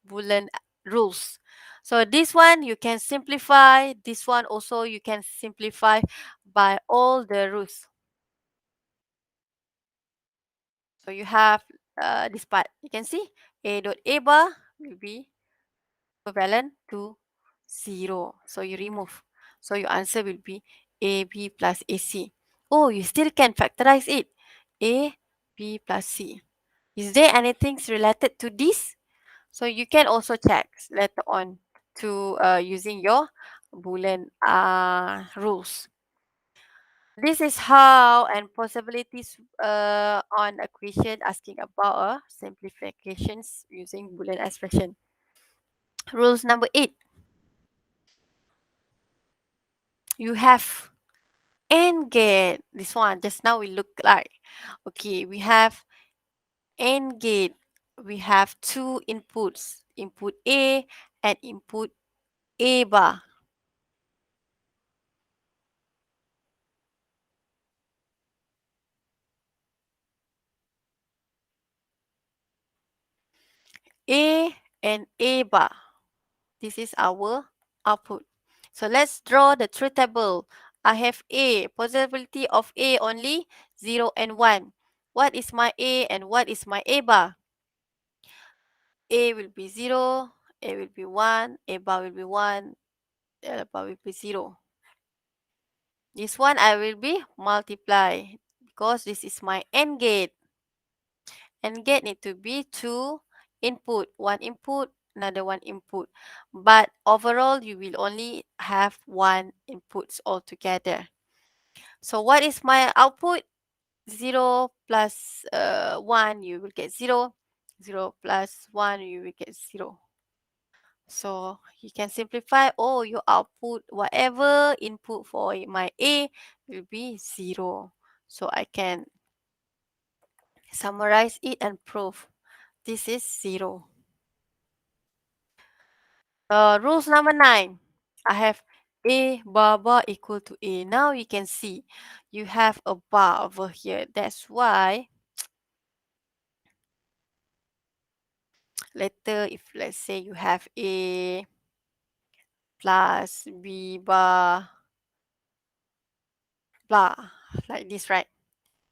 Boolean rules. So this one you can simplify. This one also you can simplify by all the rules. So you have this part. You can see A dot A bar will be equivalent to 0. So you remove. So your answer will be AB plus AC. Oh, you still can factorize it. A, B plus C. Is there anything related to this? So you can also check later on to using your Boolean rules. This is how and possibilities on a question asking about simplifications using Boolean expression. Rules number 8. You have AND gate. This one just now we look like. Okay, we have AND gate. We have two inputs, input A and input A bar. A and A bar. This is our output. So let's draw the truth table. I have A, possibility of A only 0 and 1. What is my A and what is my A bar? A will be 0, A will be 1, A bar will be 1, A bar will be 0. This one I will be multiply because this is my AND gate. AND gate need to be two input, one input, another one input. But overall, you will only have one inputs altogether. So what is my output? 0 plus 1, you will get 0. 0 plus 1, you will get 0. So you can simplify, oh, your output, whatever input for my A will be 0. So I can summarize it and prove this is 0. Rules number 9. I have A bar equal to A. Now you can see you have a bar over here. That's why later if let's say you have A plus B bar blah like this, right?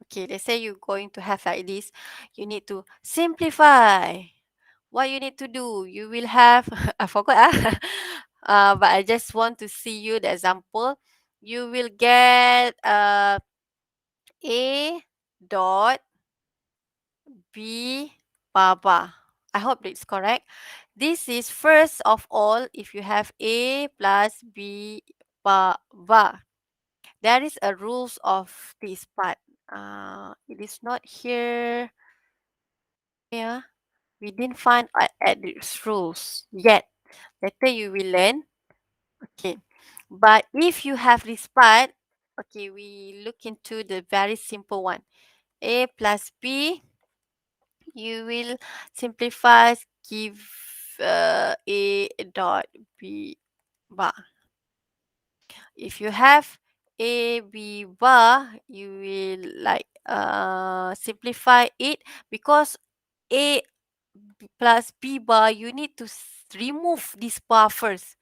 Okay, let's say you're going to have like this. You need to simplify. What you need to do, you will have, I forgot, but I just want to see you the example. You will get A dot B bar. I hope it's correct. This is first of all, if you have A plus B bar. There is a rules of this part. It is not here. Yeah, we didn't find at these rules yet. Later you will learn. Okay. But if you have this part, okay, we look into the very simple one. A plus B, you will simplify, give A dot B bar. If you have A B bar, you will like simplify it because plus B bar, you need to remove this bar first.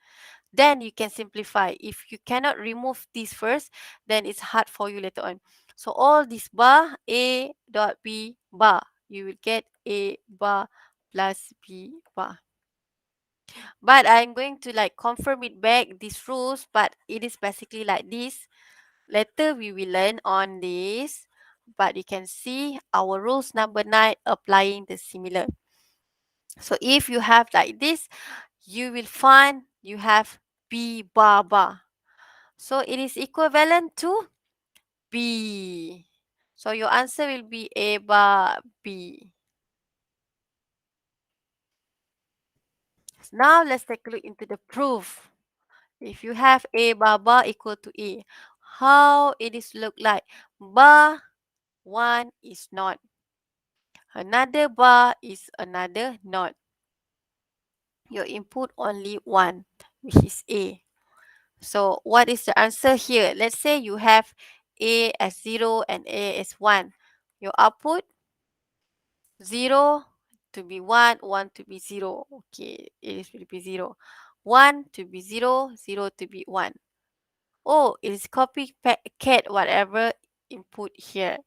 Then you can simplify. If you cannot remove this first, then it's hard for you later on. So all this bar, A dot B bar, you will get A bar plus B bar. But I'm going to like confirm it back, these rules, but it is basically like this. Later we will learn on this, but you can see our rules number 9 applying the similar. So if you have like this, you will find you have B bar bar. So it is equivalent to B. So your answer will be A bar B. Now let's take a look into the proof. If you have A bar bar equal to A, how it is look like? Bar 1 is not. Another bar is another not. Your input only one, which is A. So what is the answer here? Let's say you have A as 0 and A as 1. Your output 0 to be 1, 1 to be 0. Okay, it will be 0. 1 to be 0, 0 to be 1. Oh, it is copycat whatever input here.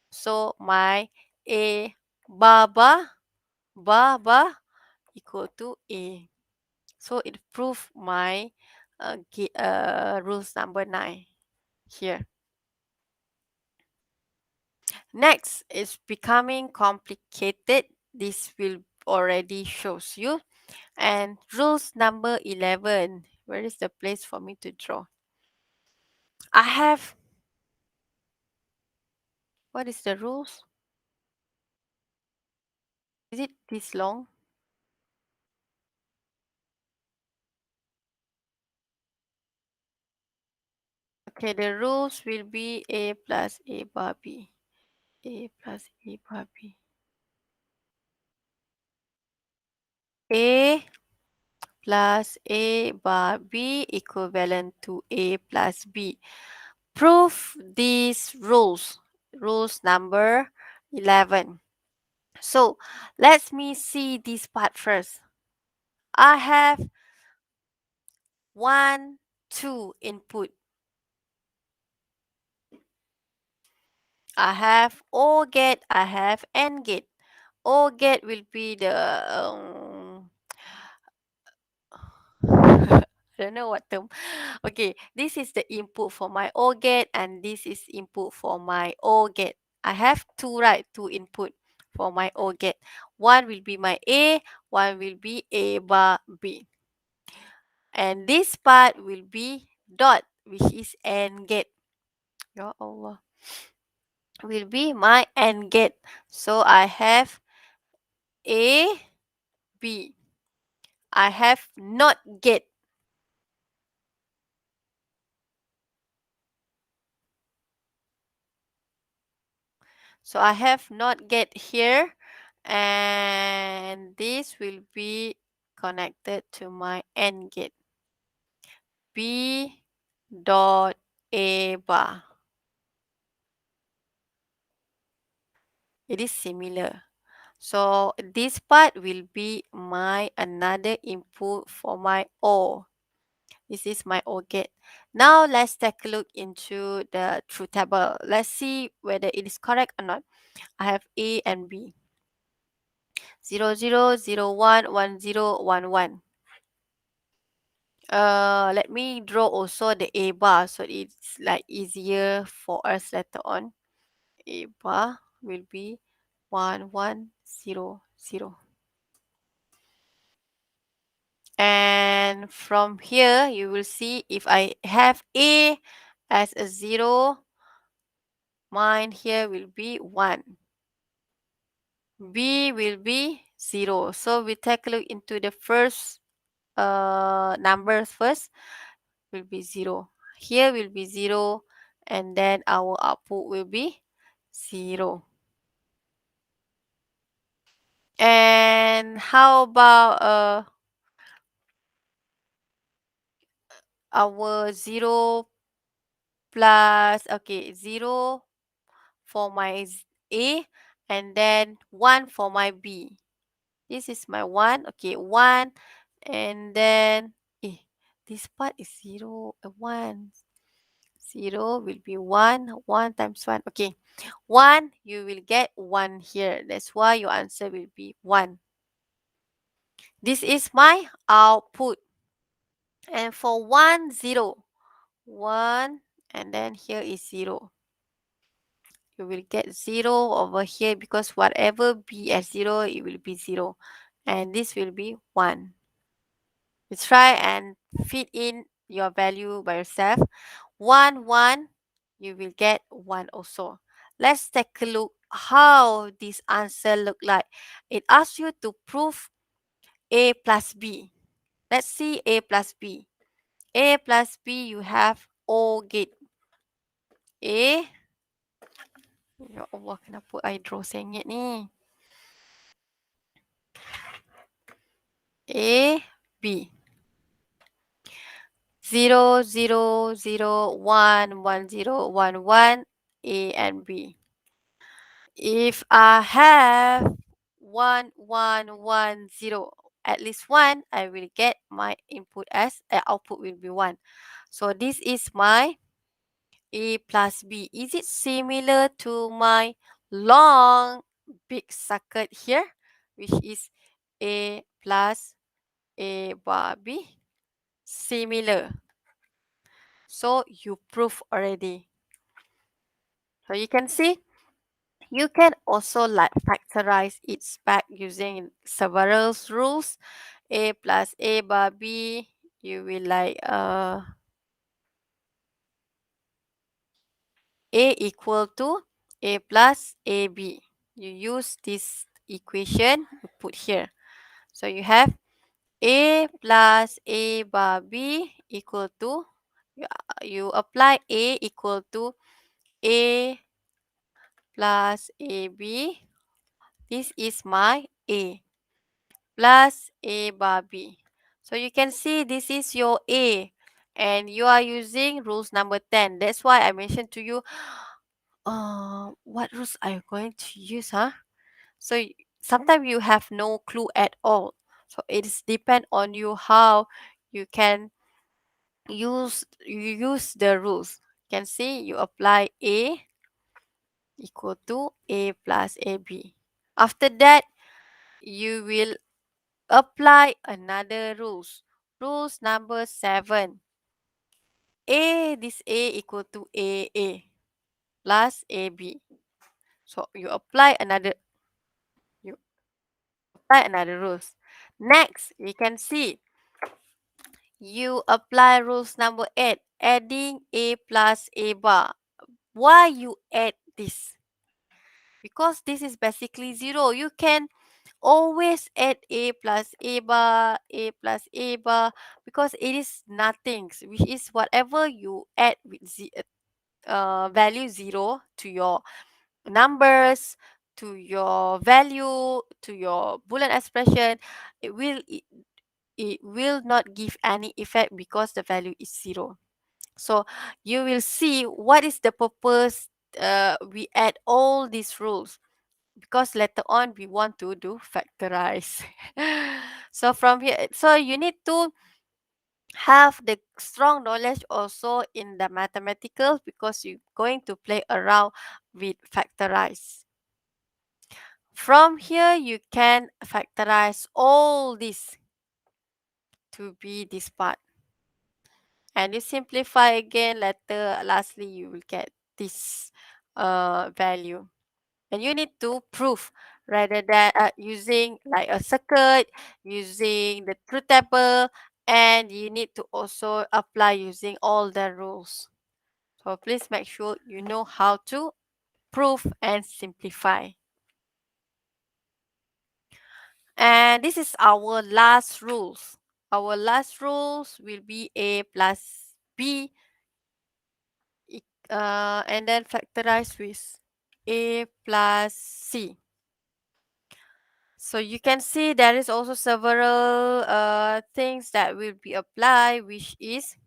So my A bar bar equal to A. So it proved my rules number 9 here. Next is becoming complicated. This will already shows you. And rules number 11. Where is the place for me to draw? I have, what is the rules? Is it this long? Okay, the rules will be A plus A bar B. A plus A bar B. A plus A bar B equivalent to A plus B. Prove these rules. Rules number 11. So let me see this part first. I have 1, 2 input. I have OR gate, I have AND gate. OR gate will be the I don't know what term. Okay, this is the input for my OR gate and this is input for my OR gate. I have two, right? Two input for my OR gate. One will be my A, one will be A bar B. And this part will be dot, which is AND gate. Ya Allah. Will be my AND gate. So I have A, B. I have NOT gate. So I have NOT gate here. And this will be connected to my AND gate. B dot A bar. It is similar. So this part will be my another input for my OR. This is my OR gate. Now let's take a look into the truth table. Let's see whether it is correct or not. I have A and B. 0, 0, 0, 1, 1, 0, 1, 1. Let me draw also the A bar so it's like easier for us later on. A bar will be 1, 1, 0, 0. And from here, you will see if I have A as a 0, mine here will be 1. B will be 0. So we take a look into the first numbers first. Will be 0. Here will be 0, and then our output will be 0. And how about our 0 plus, okay, 0 for my A, and then 1 for my B. This is my 1. Okay, 1, and then this part is 0, 1. 0 will be 1. 1 times 1. Okay, 1, you will get 1 here. That's why your answer will be 1. This is my output. And for 1, 0. 1, and then here is 0. You will get 0 over here because whatever be as 0, it will be 0. And this will be 1. You try and fit in your value by yourself. 1, 1, you will get 1 also. Let's take a look how this answer look like. It asks you to prove A plus B. Let's see A plus B. A plus B, you have O gate. A. Ya Allah, kenapa I draw sengit ni? A, B. 0, 0, 0, 1, 1, 0, 1, 1, A and B. If I have 1, 1, 1, 0, at least 1, I will get my input as output will be 1. So this is my A plus B. Is it similar to my long big circuit here, which is A plus A bar B? Similar. So you prove already. So you can see, you can also like factorize it back using several rules. A plus A bar B, you will like A equal to A plus AB. You use this equation you put here. So you have A plus A bar B equal to, you apply A equal to A plus AB. This is my A plus A bar B. So you can see this is your A, and you are using rules number 10. That's why I mentioned to you, what rules are you going to use, huh? So sometimes you have no clue at all. So it is depend on you how you can use the rules. You can see you apply A equal to A plus AB. After that, you will apply another rules. Rules number 7. This A equal to AA plus AB. So you apply another rules. Next, we can see you apply rules number 8, adding A plus A bar. Why you add this? Because this is basically 0. You can always add A plus A bar, A plus A bar, because it is nothing, which is whatever you add with value 0 to your numbers, to your value, to your Boolean expression, it will it, it will not give any effect because the value is 0. So you will see what is the purpose we add all these rules, because later on we want to do factorize. So from here, so you need to have the strong knowledge also in the mathematical, because you're going to play around with factorize. From here, you can factorize all this to be this part. And you simplify again, later, lastly, you will get this value. And you need to prove rather than using like a circuit, using the truth table, and you need to also apply using all the rules. So please make sure you know how to prove and simplify. And this is our last rules. Our last rules will be A plus B, and then factorize with A plus C. So you can see there is also several things that will be applied, which is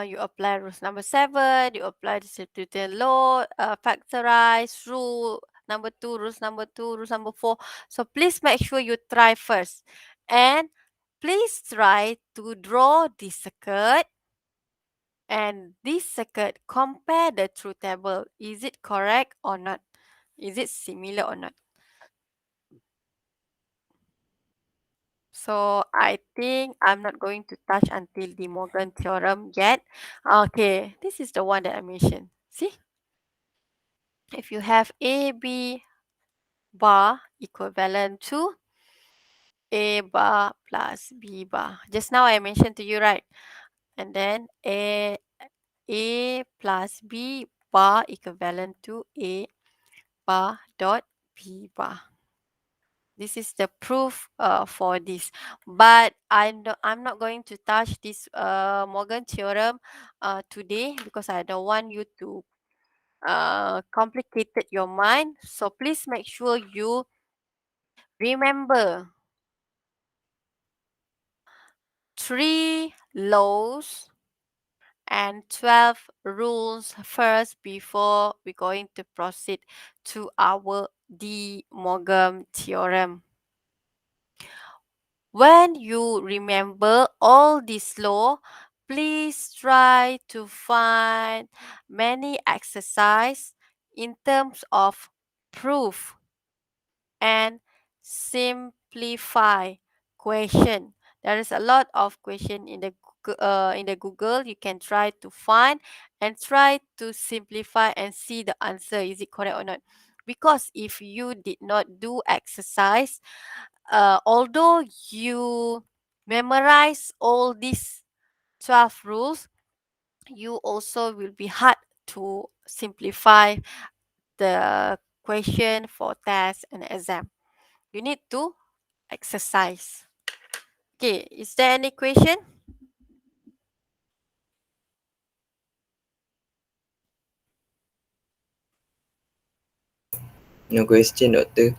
you apply rules number 7, you apply the Associative Law, factorize rule number 2, rules number 2, rules number 4. So please make sure you try first. And please try to draw this circuit and this circuit, compare the truth table. Is it correct or not? Is it similar or not? So I think I'm not going to touch until the Morgan theorem yet. Okay, this is the one that I mentioned. See? If you have AB bar equivalent to A bar plus B bar. Just now I mentioned to you, right? And then A plus B bar equivalent to A bar dot B bar. This is the proof for this. But I'm not going to touch this Morgan theorem today because I don't want you to complicated your mind. So please make sure you remember 3 laws and 12 rules first before we're going to proceed to our De Morgan theorem. When you remember all this law, please try to find many exercise in terms of proof and simplify question. There is a lot of question in the Google. You can try to find and try to simplify and see the answer. Is it correct or not? Because if you did not do exercise, although you memorize all these 12 rules, you also will be hard to simplify the question for test and exam. You need to exercise. Okay, is there any question? No question, doctor.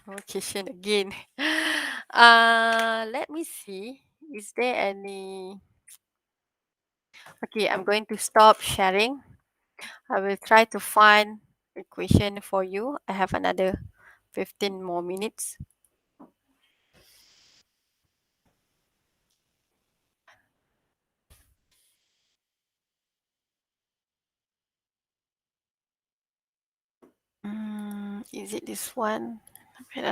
No question again. Let me see. Is there any? Okay, I'm going to stop sharing. I will try to find a question for you. I have another 15 more minutes. Is it this one? Wait,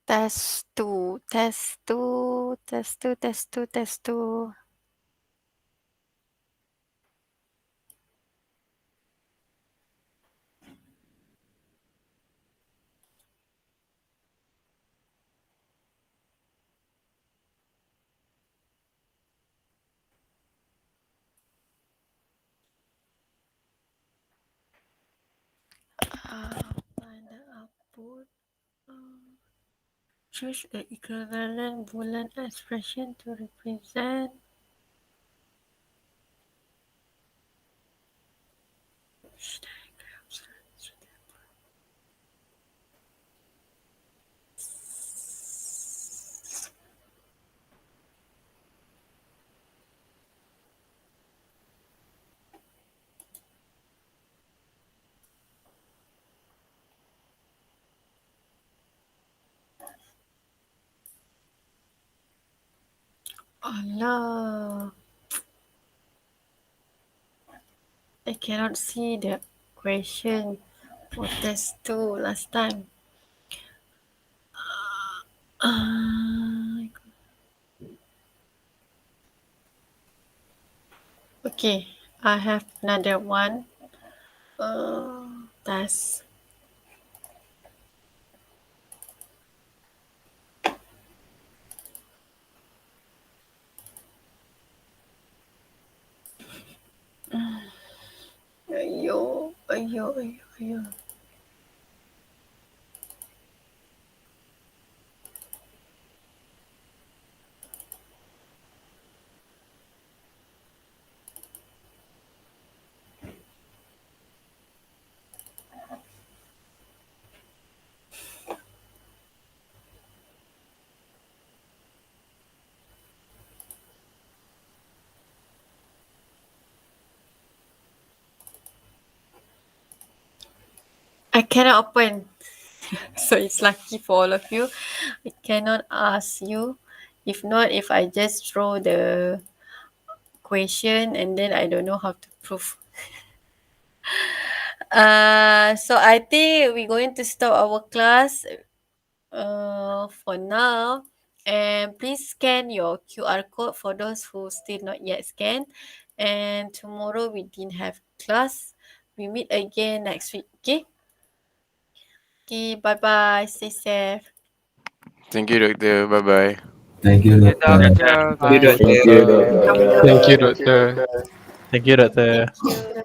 Test two, test two, test two, test two, test two. Find the output. Choose the equivalent Boolean expression to represent. Allah, I cannot see the question for test two last time. Uh, okay, I have another one. Test. Ayo, ayo, ayo. I cannot open. So it's lucky for all of you. I cannot ask you. If not, if I just throw the question and then I don't know how to prove. So I think we're going to stop our class for now. And please scan your QR code for those who still not yet scan. And tomorrow we didn't have class. We meet again next week. Okay. Okay. Bye bye. Stay safe. Thank you, doctor. Bye bye. Thank you, Thank you, Doctor. doctor. Thank you, Bye. doctor. Thank you, doctor. Thank you, doctor. Thank you, doctor. Thank you.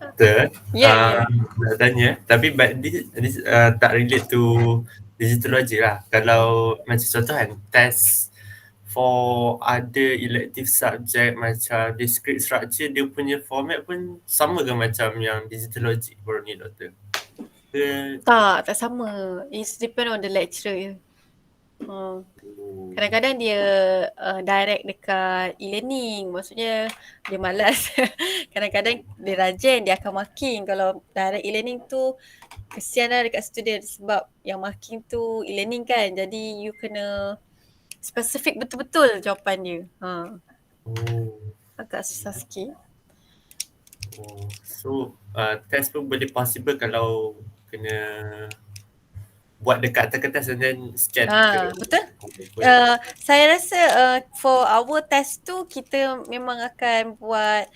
Doktor, Yeah, yeah. nak tanya, tapi this tak relate to digital logic lah. Kalau macam contoh kan, test for other elective subject macam discrete structure, dia punya format pun sama ke macam yang digital logic baru ni, doktor? Ke? Tak sama. It's depend on the lecturer je. Kadang-kadang dia direct dekat e-learning. Maksudnya dia malas. Kadang-kadang dia rajin, dia akan marking. Kalau direct e-learning tu, kesian lah dekat student sebab yang marking tu e-learning kan. Jadi you kena spesifik betul-betul jawapan dia. Agak susah sikit. So, test pun boleh possible kalau kena buat dekat atas kertas and then scan ke? Betul. Saya rasa for our test tu kita memang akan buat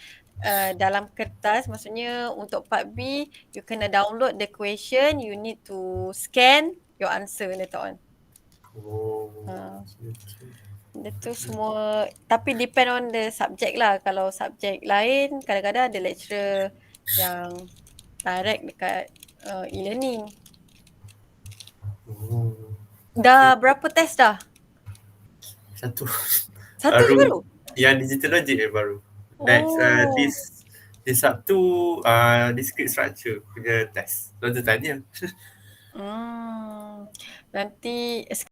dalam kertas. Maksudnya untuk part B, you kena download the question, you need to scan your answer later on. Dia tu semua, tapi depend on the subject lah. Kalau subjek lain, kadang-kadang ada lecturer yang direct dekat e-learning. Dah berapa test dah? Satu Satu je baru? Yang digital logic baru. Next, this Sabtu discrete structure punya test. Doktor tanya. Nanti